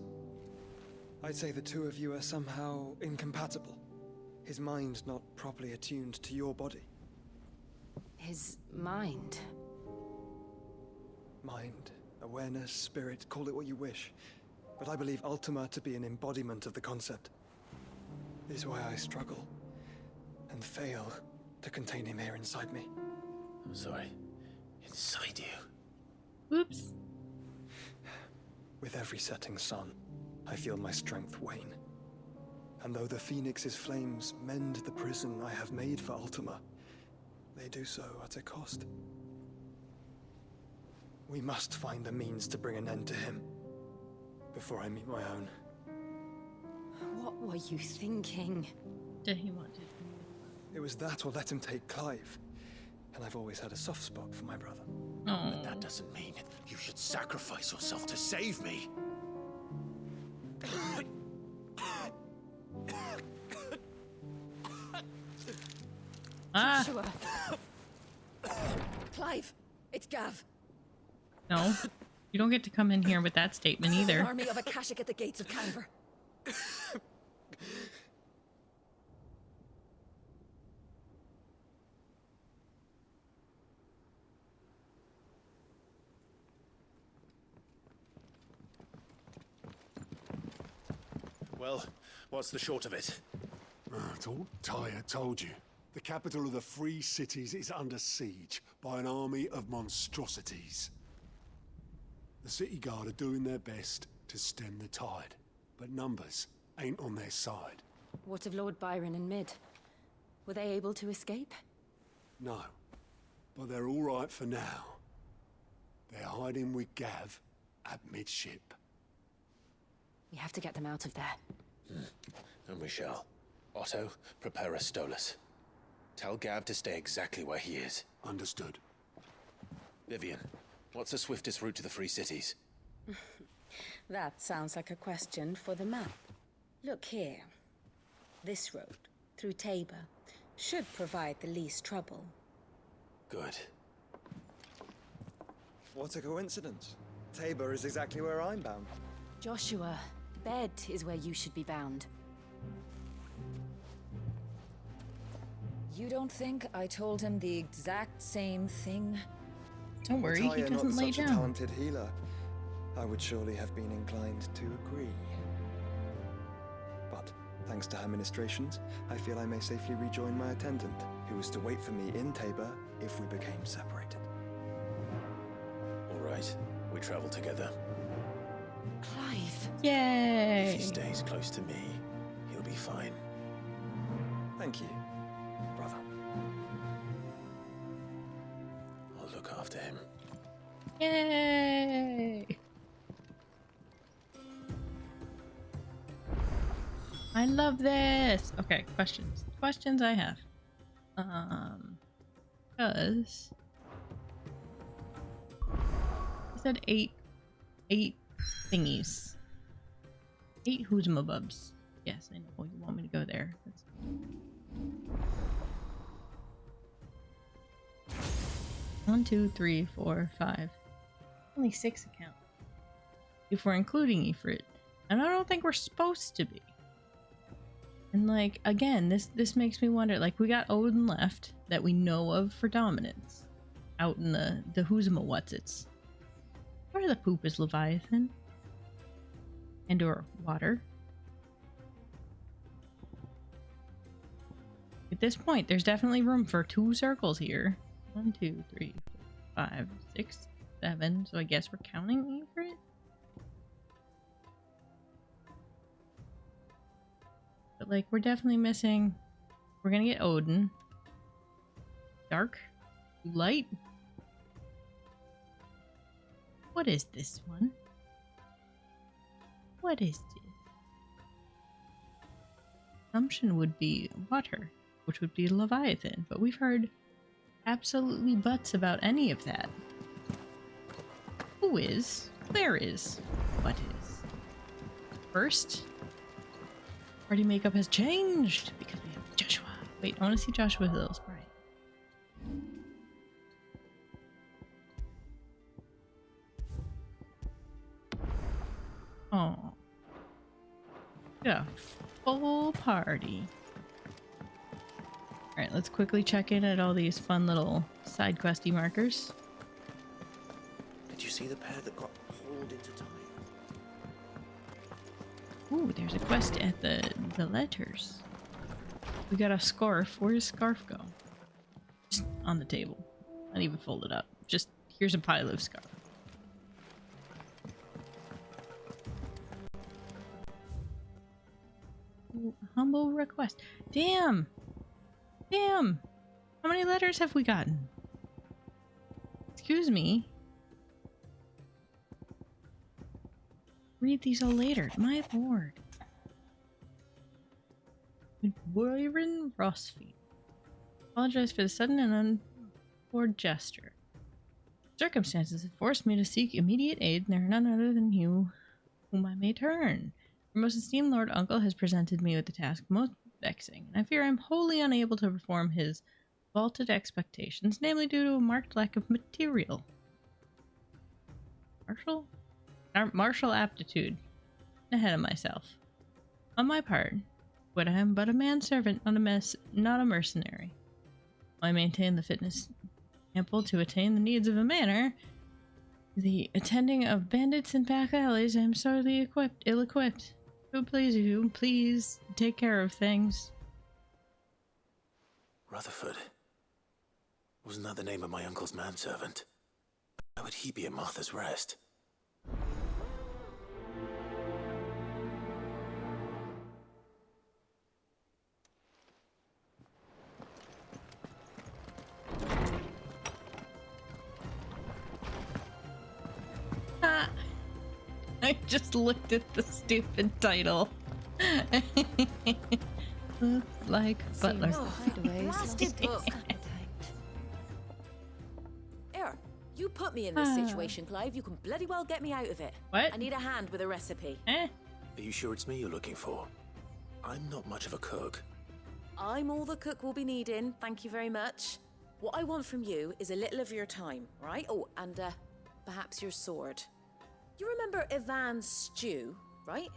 I'd say the two of you are somehow incompatible. His mind not properly attuned to your body. His mind. Mind, awareness, spirit, call it what you wish. But I believe Ultima to be an embodiment of the concept. This is why I struggle and fail to contain him here inside me. I'm sorry. Inside you? Whoops. With every setting sun, I feel my strength wane. And though the Phoenix's flames mend the prison I have made for Ultima, they do so at a cost. We must find a means to bring an end to him before I meet my own. What were you thinking? Did he want to? It was that or let him take Clive. And I've always had a soft spot for my brother. But that doesn't mean you should sacrifice yourself to save me. Joshua. Clive, it's Gav. No, you don't get to come in here with that statement either. An army of Akashic at the gates of Calver. Well, what's the short of it? I thought Tyre told you. The capital of the Free Cities is under siege by an army of monstrosities. The city guard are doing their best to stem the tide, but numbers ain't on their side. What of Lord Byron and Mid? Were they able to escape? No, but they're all right for now. They're hiding with Gav at midship. We have to get them out of there. And we shall. Otto, prepare a Stolas. Tell Gav to stay exactly where he is. Understood. Vivian, what's the swiftest route to the Free Cities? That sounds like a question for the map. Look here. This road, through Tabor, should provide the least trouble. Good. What a coincidence. Tabor is exactly where I'm bound. Joshua, bed is where you should be bound. You don't think I told him the exact same thing? Don't worry, he Tyre doesn't not lay such a down. talented healer, I would surely have been inclined to agree. But thanks to her ministrations, I feel I may safely rejoin my attendant, who was to wait for me in Tabor if we became separated. All right, we travel together. Clive! Yay! If he stays close to me, he'll be fine. Thank you, brother. I'll look after him. Yay! I love this. Okay, questions. Questions I have. Because I said eight thingies. 8 Hoozmabubs. Yes, I know. Well, you want me to go there. That's... 1, 2, 3, 4, 5. Only 6 accounts. If we're including Ifrit. And I don't think we're supposed to be. And like, again, this makes me wonder, like, we got Odin left that we know of for dominance. Out in the Hoozma-whatsits. Where the poop is Leviathan? And or water. At this point, there's definitely room for 2 circles here. 1, 2, 3, 4, 5, 6, 7. So I guess we're counting Ifrit? But like, we're definitely missing... We're gonna get Odin. Dark? Light? What is this one? What is this? Assumption would be water, which would be Leviathan, but we've heard absolutely butts about any of that. Who is? Where is? What is? First, party makeup has changed because we have Joshua. Wait, I want to see Joshua's little sprite. Oh. Yeah, full party. Alright, let's quickly check in at all these fun little side questy markers. Did you see the pair that got pulled into time? Ooh, there's a quest at the letters. We got a scarf. Where does scarf go? Just on the table. Not even folded up. Just here's a pile of scarf. Ooh, humble request. Damn! Damn! How many letters have we gotten? Excuse me. Read these all later. My lord. Wyvern Rossfeet. Apologize for the sudden and untoward gesture. Circumstances have forced me to seek immediate aid, and there are none other than you whom I may turn. Your most esteemed Lord Uncle has presented me with the task most vexing, and I fear I am wholly unable to perform his vaulted expectations, namely due to a marked lack of material. Martial aptitude. Ahead of myself. On my part, but I am but a manservant, not a mercenary. I maintain the fitness ample to attain the needs of a manor. The attending of bandits in back alleys, I am sorely ill-equipped. Who please you, please take care of things. Rutherford. Wasn't that the name of my uncle's manservant? Why would he be at Martha's Rest? I just looked at the stupid title. Look like Butler. Here, you put me in this situation, Clive. You can bloody well get me out of it. What? I need a hand with a recipe. Are you sure it's me you're looking for? I'm not much of a cook. I'm all the cook will be needing, thank you very much. What I want from you is a little of your time, right? Oh, and perhaps your sword. You remember Ivan's stew, right?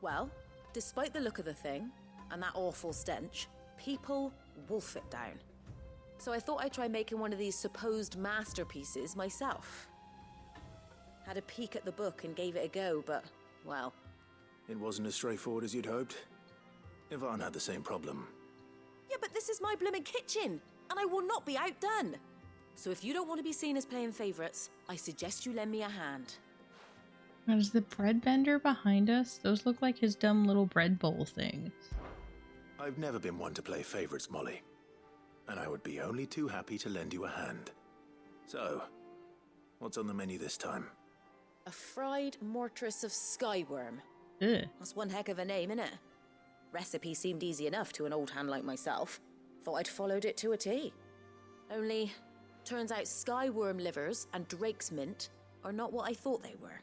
Well, despite the look of the thing, and that awful stench, people wolf it down. So I thought I'd try making one of these supposed masterpieces myself. Had a peek at the book and gave it a go, but, well... It wasn't as straightforward as you'd hoped. Ivan had the same problem. Yeah, but this is my blooming kitchen, and I will not be outdone. So if you don't want to be seen as playing favourites, I suggest you lend me a hand. Is the bread bender behind us? Those look like his dumb little bread bowl things. I've never been one to play favorites, Molly. And I would be only too happy to lend you a hand. So, What's on the menu this time? A fried mortress of skyworm. Ugh. That's one heck of a name, innit? Recipe seemed easy enough to an old hand like myself. Thought I'd followed it to a T. Only, turns out skyworm livers and drake's mint are not what I thought they were.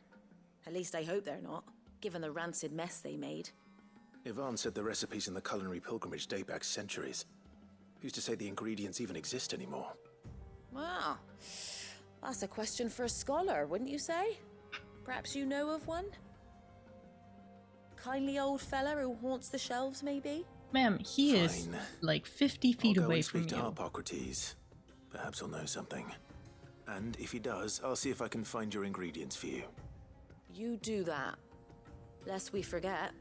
At least I hope they're not, given the rancid mess they made. Yvonne said the recipes in the culinary pilgrimage date back centuries. Who's to say the ingredients even exist anymore? Well, that's a question for a scholar, wouldn't you say? Perhaps you know of one? Kindly old fella who haunts the shelves, maybe? Ma'am, he is like 50 feet I'll go away and from speak to you. Harpocrates. Perhaps he'll know something. And if he does, I'll see if I can find your ingredients for you. You do that. Lest we forget,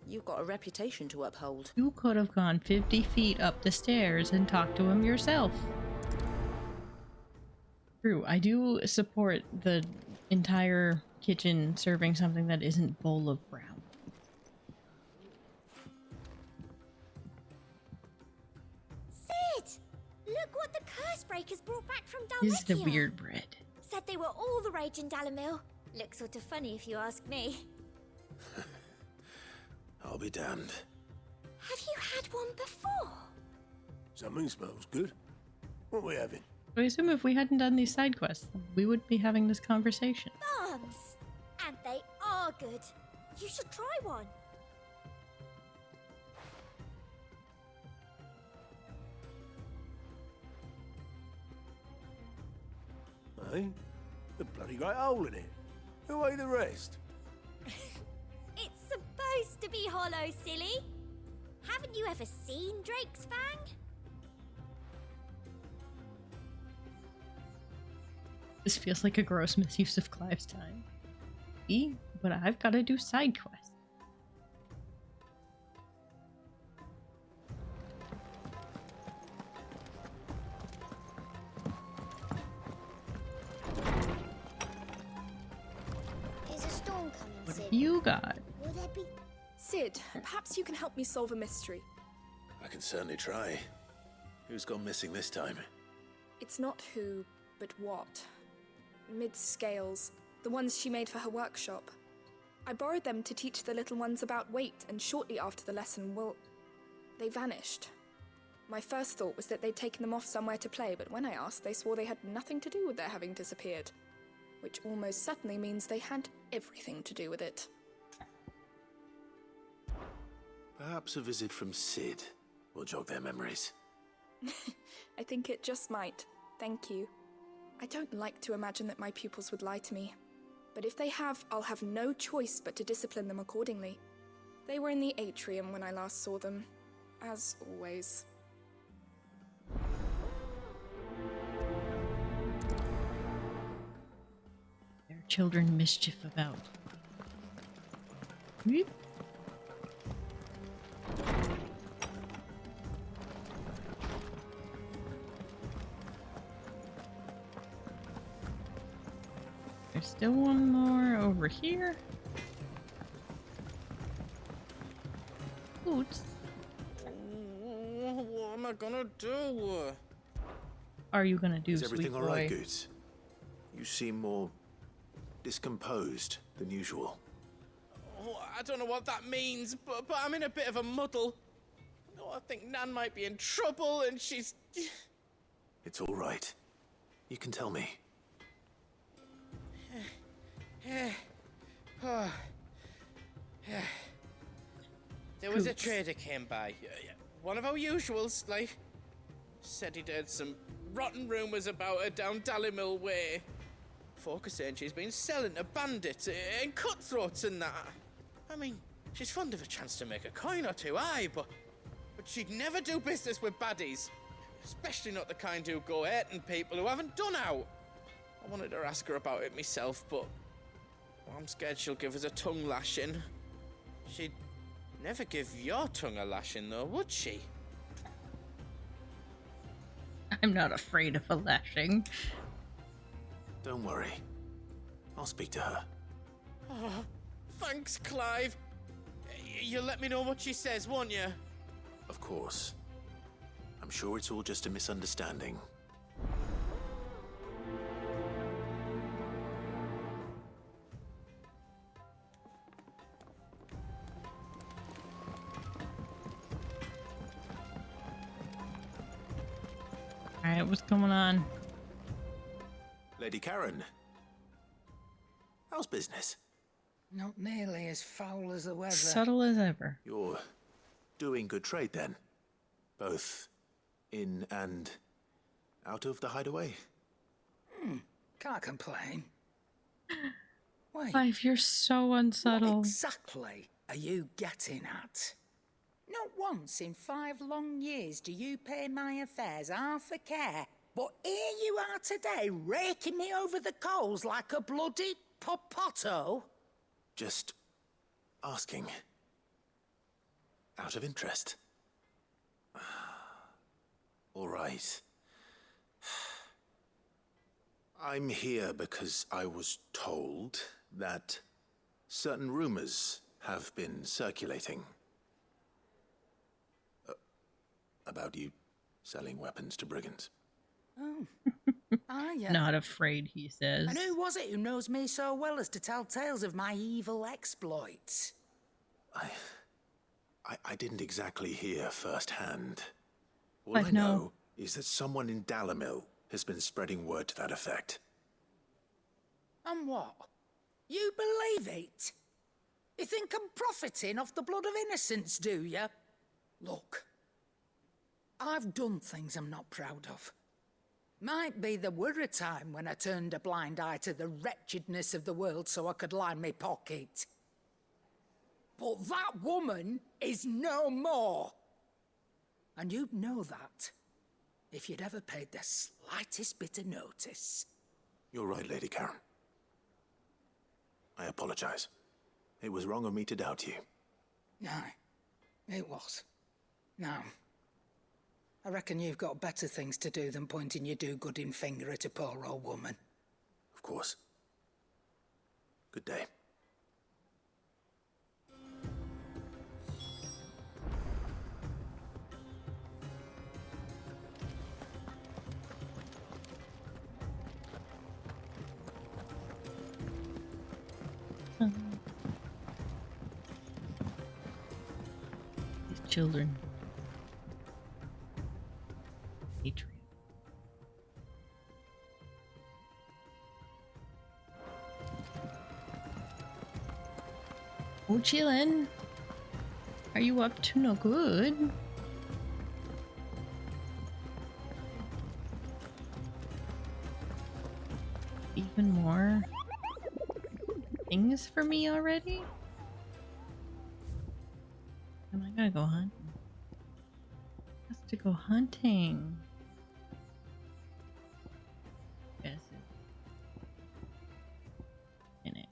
you've got a reputation to uphold. You could have gone 50 feet up the stairs and talked to him yourself. True, I do support the entire kitchen serving something that isn't bowl of brown. Sid! Look what the curse breakers brought back from Dalmecchia. This is the weird bread. Said they were all the rage in Dalamil. Looks sort of funny if you ask me. I'll be damned. Have you had one before? Something smells good. What are we having? I assume if we hadn't done these side quests, we would be having this conversation. Bombs! And they are good. You should try one. Eh? The bloody great hole in it. Who ate the rest? It's supposed to be hollow, silly. Haven't you ever seen Drake's Fang? This feels like a gross misuse of Clive's time. See? But I've got to do side quests. Is a storm coming, What Sid? have you got? Will there be... Sid, perhaps you can help me solve a mystery. I can certainly try. Who's gone missing this time? It's not who, but what. Mid's scales, the ones she made for her workshop. I borrowed them to teach the little ones about weight, and shortly after the lesson, well, they vanished. My first thought was that they'd taken them off somewhere to play, but when I asked, they swore they had nothing to do with their having disappeared. Which almost certainly means they had everything to do with it. Perhaps a visit from Sid will jog their memories. I think it just might. Thank you. I don't like to imagine that my pupils would lie to me. But if they have, I'll have no choice but to discipline them accordingly. They were in the atrium when I last saw them, as always. There are children mischief about. Weep. There's still one more over here. Boots. What am I gonna do? Are you gonna do, Is everything sweet all boy? right, Goots? You seem more discomposed than usual. Oh, I don't know what that means, but I'm in a bit of a muddle. Oh, I think Nan might be in trouble, and she's... It's all right. You can tell me. There was a trader came by. One of our usuals, like. Said he'd heard some rotten rumours about her down Dalimil Way. Folk are saying she's been selling to bandits and cutthroats and that. I mean, she's fond of a chance to make a coin or two, aye, but she'd never do business with baddies. Especially not the kind who go hurting people who haven't done out. I wanted to ask her about it myself, but I'm scared she'll give us a tongue lashing. She'd never give your tongue a lashing, though, would she? I'm not afraid of a lashing. Don't worry. I'll speak to her. Oh, thanks, Clive. You'll let me know what she says, won't you? Of course. I'm sure it's all just a misunderstanding. Alright, what's going on? Lady Karen. How's business? Not nearly as foul as the weather. Subtle as ever. You're doing good trade then? Both in and out of the hideaway? Can't complain. Wait. Life, you're so unsubtle. What exactly are you getting at? Not once in 5 long years do you pay my affairs half a care. But here you are today, raking me over the coals like a bloody popoto. Just asking. Out of interest. All right. I'm here because I was told that certain rumors have been circulating about you selling weapons to brigands. Oh, are you? Not afraid, he says. And who was it who knows me so well as to tell tales of my evil exploits? I didn't exactly hear firsthand. All I I know is that someone in Dalimil has been spreading word to that effect. And what? You believe it? You think I'm profiting off the blood of innocents, do you? Look, I've done things I'm not proud of. Might be there were a time when I turned a blind eye to the wretchedness of the world so I could line my pocket. But that woman is no more. And you'd know that if you'd ever paid the slightest bit of notice. You're right, Lady Karen. I apologize. It was wrong of me to doubt you. No, it was. Now, I reckon you've got better things to do than pointing your do-gooding finger at a poor old woman. Of course. Good day. These children. Hatred. Oh, chillin'. Are you up to no good? Even more things for me already? Am I gonna go hunting? Has to go hunting. Yes. In it.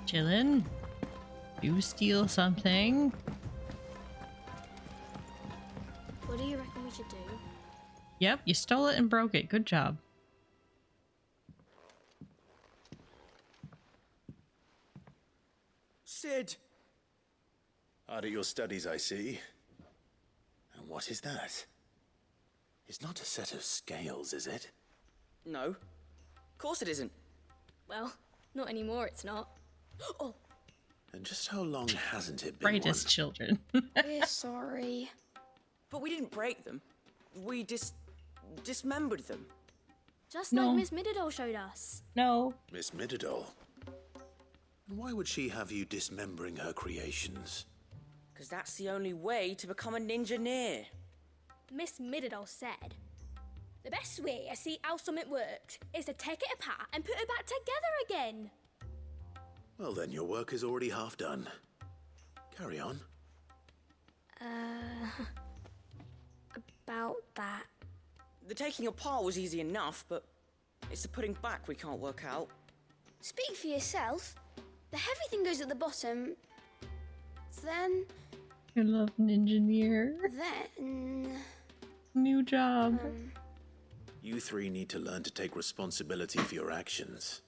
Chillin'. You steal something. What do you reckon we should do? Yep, you stole it and broke it. Good job. Sid! Hard at your studies, I see. And what is that? It's not a set of scales, is it? No. Of course it isn't. Well, not anymore, it's not. Oh! And just how long hasn't it been? Brightest children. We're sorry. But we didn't break them. We dismembered them. Just No. like Miss Mididol showed us. No. Miss Mididol? Why would she have you dismembering her creations? Because that's the only way to become a ninja-neer. Miss Mididol said, the best way to see how something worked is to take it apart and put it back together again. Well then, your work is already half done. Carry on. About that. The taking apart was easy enough, but it's the putting back we can't work out. Speak for yourself. The heavy thing goes at the bottom. Then... I love an engineer. Then... New job. You three need to learn to take responsibility for your actions.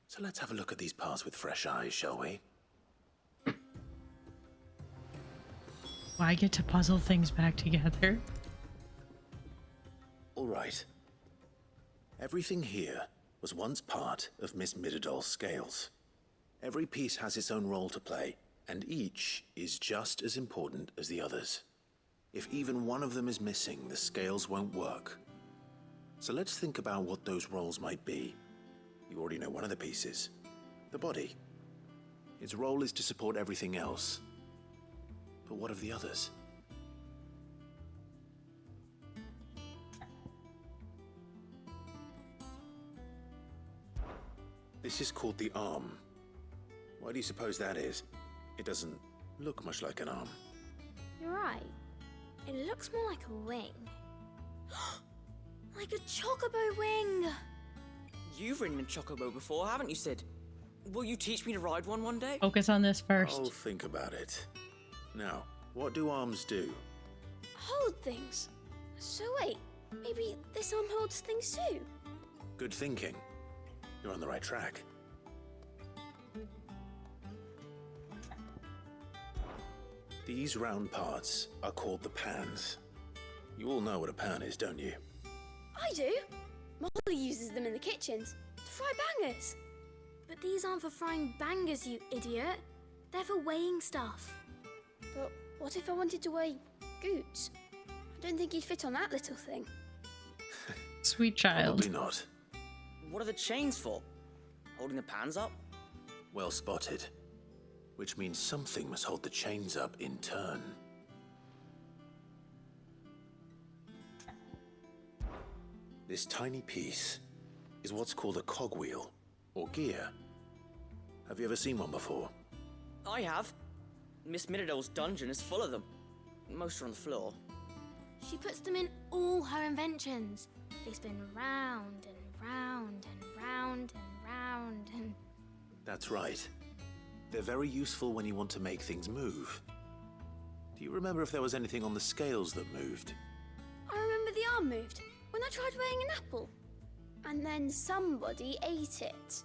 So let's have a look at these parts with fresh eyes, shall we? Well, I get to puzzle things back together. All right. Everything here was once part of Miss Midadol's scales. Every piece has its own role to play, and each is just as important as the others. If even one of them is missing, the scales won't work. So let's think about what those roles might be. You already know one of the pieces, the body. Its role is to support everything else. But what of the others? This is called the arm. Why do you suppose that is? It doesn't look much like an arm. You're right. It looks more like a wing. Like a chocobo wing! You've ridden a chocobo before, haven't you, Sid? Will you teach me to ride one day? Focus on this first. I'll think about it. Now, what do arms do? Hold things. So wait, maybe this arm holds things too? Good thinking. You're on the right track. These round parts are called the pans. You all know what a pan is, don't you? I do. Molly uses them in the kitchens to fry bangers. But these aren't for frying bangers, you idiot. They're for weighing stuff. But what if I wanted to weigh Goots? I don't think he'd fit on that little thing. Sweet child. Probably not. What are the chains for? Holding the pans up? Well spotted. Which means something must hold the chains up in turn. This tiny piece is what's called a cogwheel, or gear. Have you ever seen one before? I have. Miss Midadol's dungeon is full of them. Most are on the floor. She puts them in all her inventions. They spin round and round and round and round and... That's right. They're very useful when you want to make things move. Do you remember if there was anything on the scales that moved? I remember the arm moved when I tried weighing an apple. And then somebody ate it.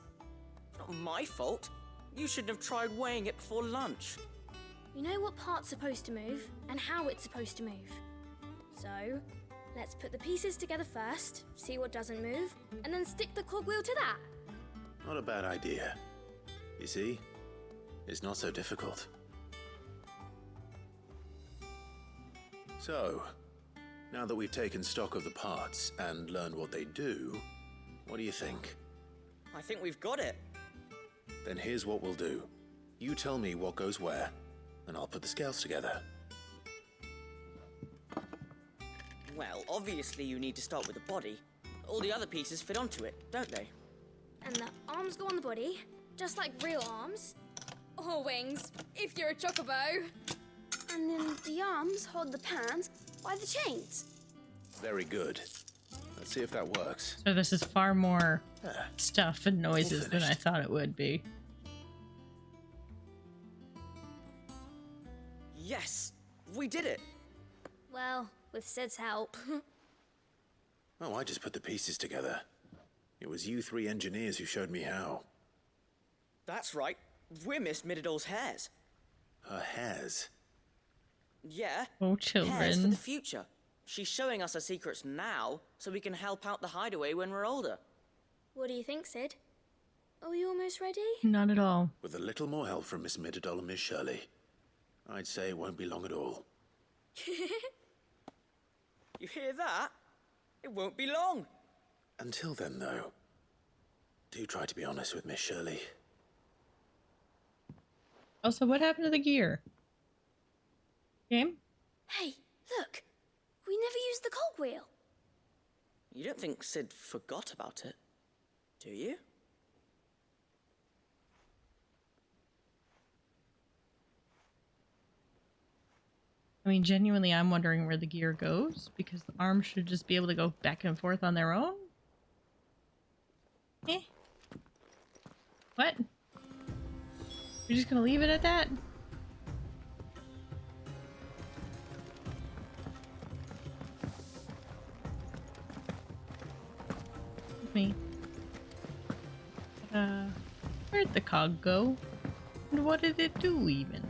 Not my fault. You shouldn't have tried weighing it before lunch. You know what part's supposed to move and how it's supposed to move. So, let's put the pieces together first, see what doesn't move, and then stick the cogwheel to that. Not a bad idea. You see? It's not so difficult. So, now that we've taken stock of the parts and learned what they do, what do you think? I think we've got it. Then here's what we'll do. You tell me what goes where, and I'll put the scales together. Well, obviously you need to start with the body. All the other pieces fit onto it, don't they? And the arms go on the body, just like real arms. Or wings, if you're a chocobo. And then the arms hold the pans by the chains. Very good. Let's see if that works. So this is far more stuff and noises than I thought it would be. Yes! We did it! Well, with Sid's help. Oh, I just put the pieces together. It was you three engineers who showed me how. That's right. We're Miss Midadol's hairs. Her hairs? Yeah. Oh, Hairs for children. the future. She's showing us her secrets now, so we can help out the hideaway when we're older. What do you think, Sid? Are we almost ready? Not at all. With a little more help from Miss Midadol and Miss Shirley, I'd say it won't be long at all. You hear that? It won't be long. Until then, though, do try to be honest with Miss Shirley. Also, what happened to the gear? Game? Hey, look! We never used the cogwheel. You don't think Sid forgot about it, do you? I mean, genuinely, I'm wondering where the gear goes, because the arms should just be able to go back and forth on their own. Eh? What? You're just gonna leave it at that? Me. Where'd the cog go? And what did it do, even?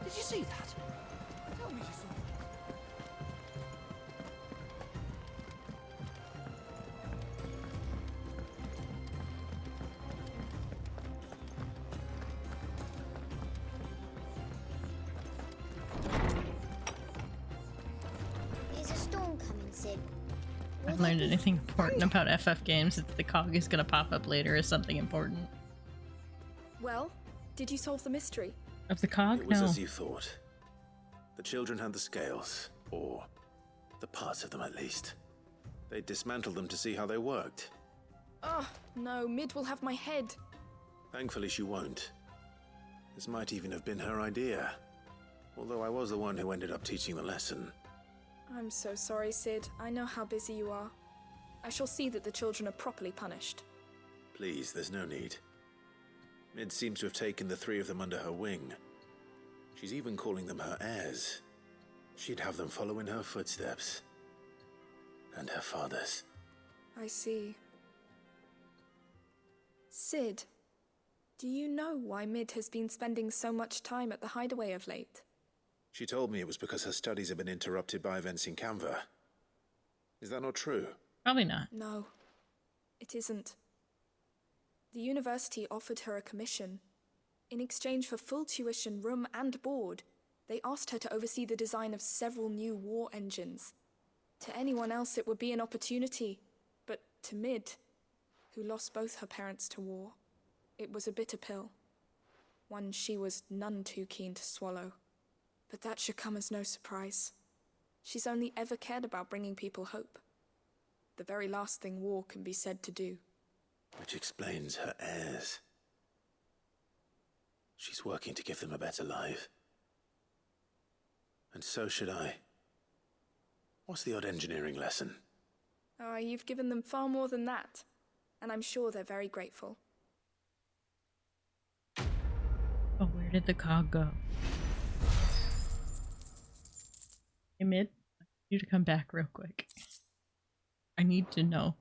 Did you see that? Tell me something. There's a storm coming, Sid. If I've learned anything important about FF games, it's the cog is gonna pop up later as something important. Well, did you solve the mystery? Of the cog? It was No. as you thought. The children had the scales, or the parts of them at least. They dismantled them to see how they worked. Oh, no, Mid will have my head. Thankfully she won't. This might even have been her idea. Although I was the one who ended up teaching the lesson. I'm so sorry, Sid. I know how busy you are. I shall see that the children are properly punished. Please, there's no need. Mid seems to have taken the three of them under her wing. She's even calling them her heirs. She'd have them follow in her footsteps. And her father's. I see. Sid, do you know why Mid has been spending so much time at the hideaway of late? She told me it was because her studies have been interrupted by events in Canva. Is that not true? Probably not. No, it isn't. The university offered her a commission. In exchange for full tuition, room and board, they asked her to oversee the design of several new war engines. To anyone else it would be an opportunity, but to Mid, who lost both her parents to war, it was a bitter pill. One she was none too keen to swallow. But that should come as no surprise. She's only ever cared about bringing people hope. The very last thing war can be said to do. Which explains her heirs. She's working to give them a better life. And so should I. What's the odd engineering lesson? Oh, you've given them far more than that. And I'm sure they're very grateful. Oh, where did the cog go? Hey, Mid, I need you to come back real quick. I need to know.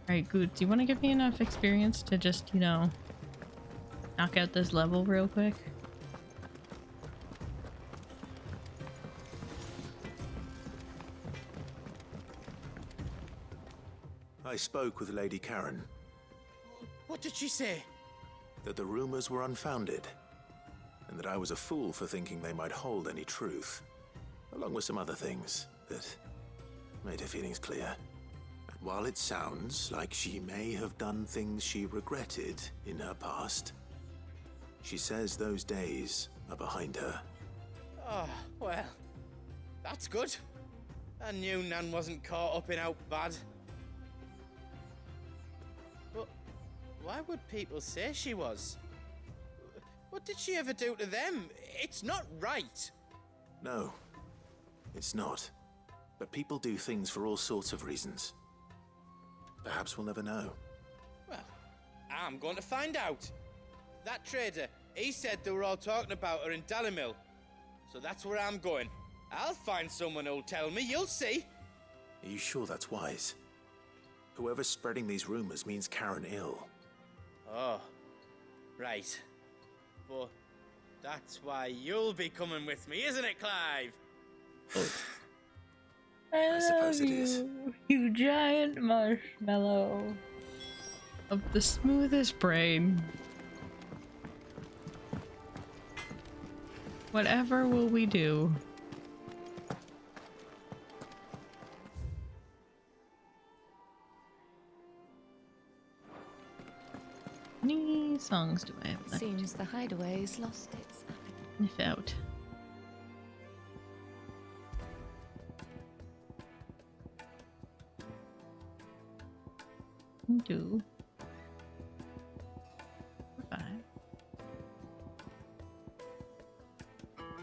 Alright, good. Do you want to give me enough experience to just, you know, knock out this level real quick? I spoke with Lady Karen. What did she say? That the rumors were unfounded, and that I was a fool for thinking they might hold any truth, along with some other things that made her feelings clear. And while it sounds like she may have done things she regretted in her past, she says those days are behind her. Oh, well, that's good. I knew Nan wasn't caught up in out bad. But why would people say she was? What did she ever do to them? It's not right. No, it's not. But people do things for all sorts of reasons. Perhaps we'll never know. Well, I'm going to find out. That trader, he said they were all talking about her in Dalimil. So that's where I'm going. I'll find someone who'll tell me, you'll see. Are you sure that's wise? Whoever's spreading these rumors means Karen ill. Oh, right. But that's why you'll be coming with me, isn't it, Clive? I suppose it is. You giant marshmallow of the smoothest brain. Whatever will we do? How many songs do I have left? Seems the hideaway's lost its Sniff out. Two. 5.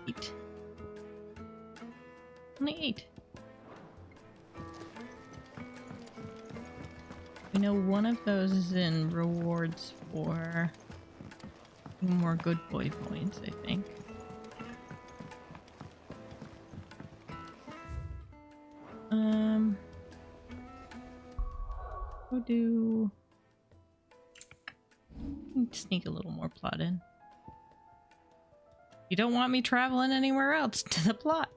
8. Only 8. We know one of those is in rewards for more good boy points, I think. We'll do Sneak a little more plot in. You don't want me traveling anywhere else to the plot.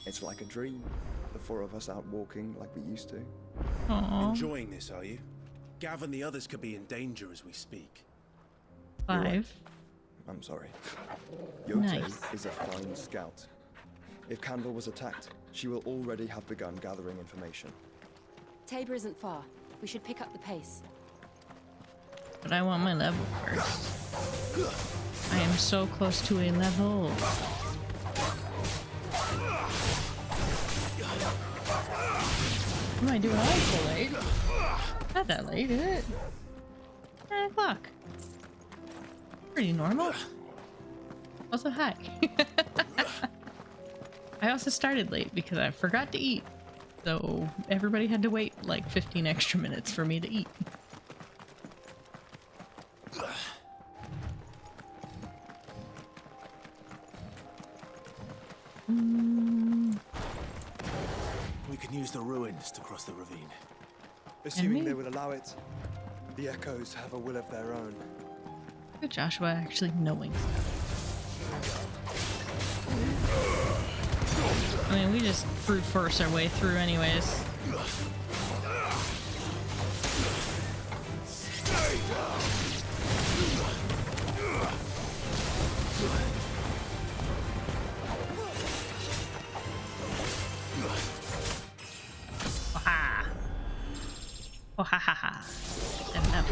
It's like a dream. The four of us out walking like we used to. Aww. Enjoying this, are you? Gav and the others could be in danger as we speak. 5. Right. I'm sorry. Yote Nice. is a fine scout. If Candle was attacked, she will already have begun gathering information. Tabor isn't far. We should pick up the pace. But I want my level first. I am so close to a level. What am I doing? Oh, so late. Not that late, is it? 9 o'clock. Pretty normal. Also, hi. I also started late because I forgot to eat. So everybody had to wait like 15 extra minutes for me to eat. We can use the ruins to cross the ravine. Assuming they will allow it, the Echoes have a will of their own. Good Joshua actually knowing stuff. I mean, we just brute force our way through anyways. Waha! Oh ha ha ha! Stepping up.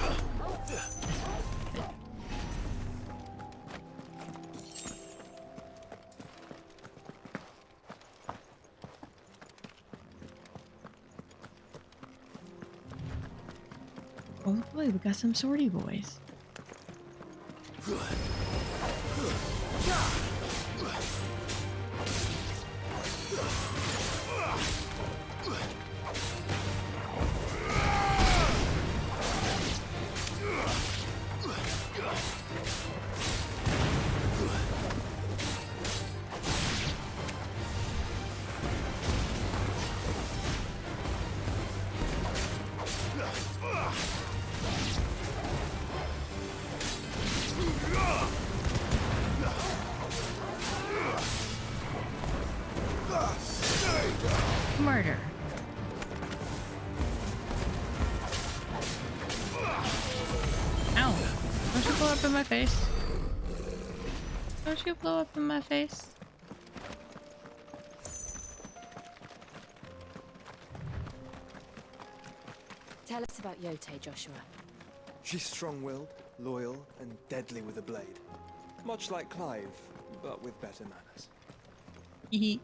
Oh boy, we got some sortie boys. Murder. Ow. Don't you blow up in my face? Don't you blow up in my face? Tell us about Yote, Joshua. She's strong-willed, loyal, and deadly with a blade. Much like Clive, but with better manners. Hee.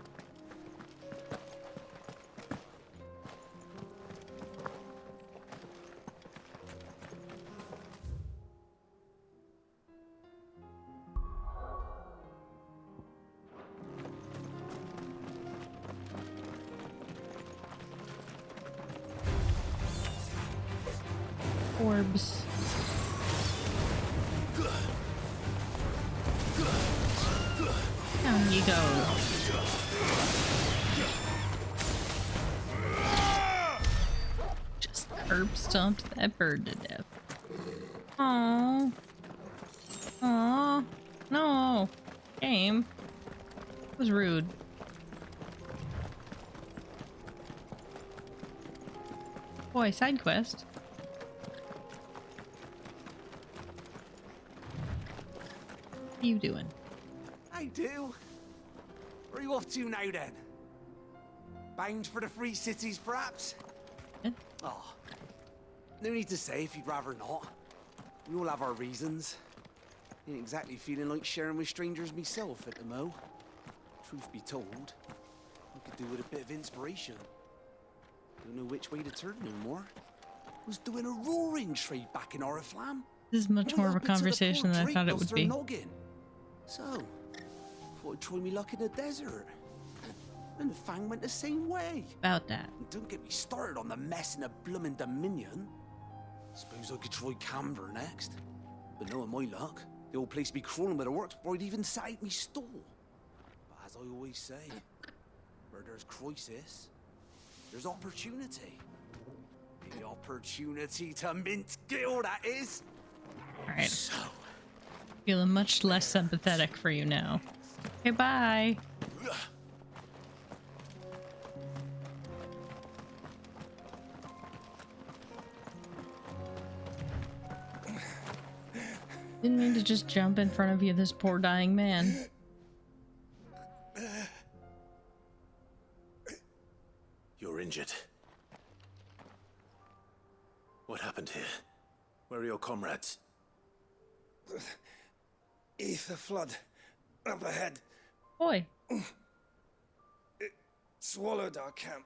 Orbs. Down you go. Just curb stomped that bird to death. Aww. Aww. No. Game. That was rude. Boy, side quest. What are you doing? I do. Where are you off to now, then? Bound for the Free Cities, perhaps? Yeah. Oh, no need to say if you'd rather not. We all have our reasons. Ain't exactly feeling like sharing with strangers myself at the mo. Truth be told, I could do with a bit of inspiration. Don't know which way to turn no more. Was doing a roaring trade back in Oriflamme. This is much more of a conversation than I thought it would be. So, thought I'd try me luck in the desert. And Fang went the same way. About that. And don't get me started on the mess in the bloomin' Dominion. Suppose I could try Canberra next. But knowing my luck, the old place be crawling with the works before I'd even sat out me stall. But as I always say, where there's crisis, there's opportunity. The opportunity to mint Gil, that is. Alright. So, feeling much less sympathetic for you now. Okay, bye. Didn't mean to just jump in front of you, this poor dying man. You're injured. What happened here? Where are your comrades? Ether flood. Up ahead. Boy. It swallowed our camp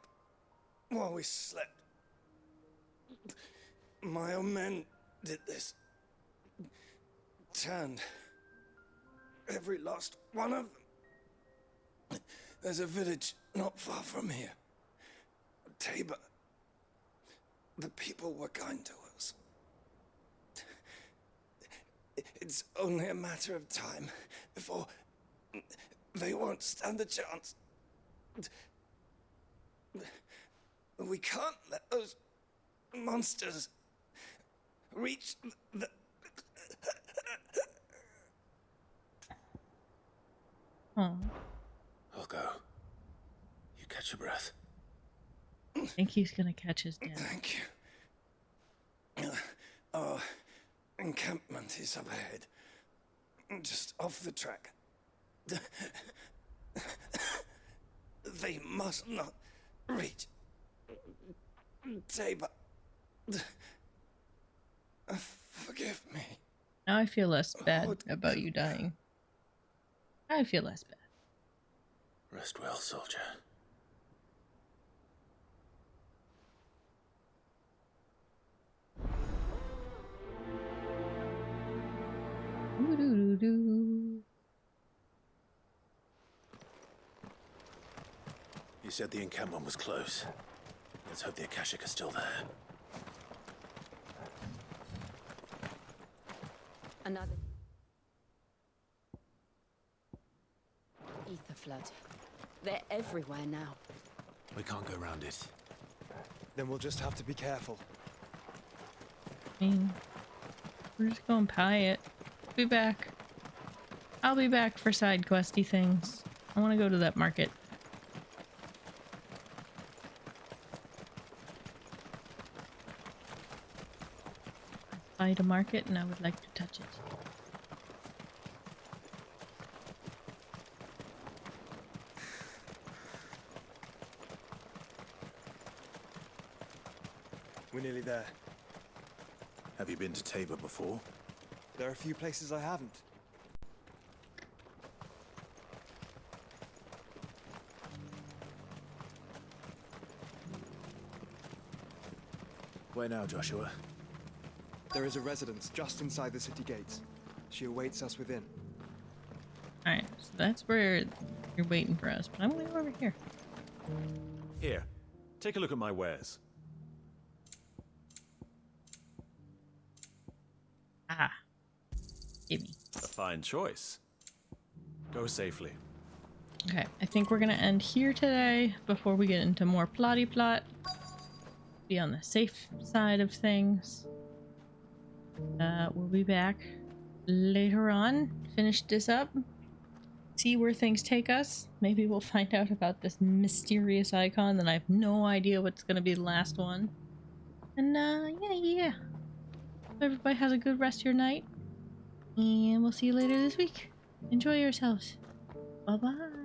while we slept. My own men did this. Turned every last one of them. There's a village not far from here. Tabor. The people were kind to us. It's only a matter of time before they won't stand a chance. We can't let those monsters reach the... Oh. I'll go. You catch your breath. I think he's gonna catch his death. Thank you. Our encampment is up ahead. Just off the track. They must not reach Tabor. Forgive me. Now I feel less bad about you dying. I feel less bad. Rest well, soldier. You said the encampment was close. Let's hope the Akashic are still there. Another ether flood. They're everywhere now. We can't go around it. Then we'll just have to be careful. I mean, we're just going pie it. Be back. I'll be back for side questy things. I want to go to that market. I spied a market and I would like to touch it. We're nearly there. Have you been to Tabor before? There are a few places I haven't. Where now, Joshua? There is a residence just inside the city gates. She awaits us within. Alright, so that's where you're waiting for us, but I'm going over here. Here, take a look at my wares. Ah. Gimme. A fine choice. Go safely. Okay, I think we're gonna end here today before we get into more plotty plot. Be on the safe side of things. We'll be back later on, finish this up, see where things take us. Maybe we'll find out about this mysterious icon that I have no idea what's gonna be the last one. And yeah. Hope everybody has a good rest of your night. And we'll see you later this week. Enjoy yourselves. Bye-bye.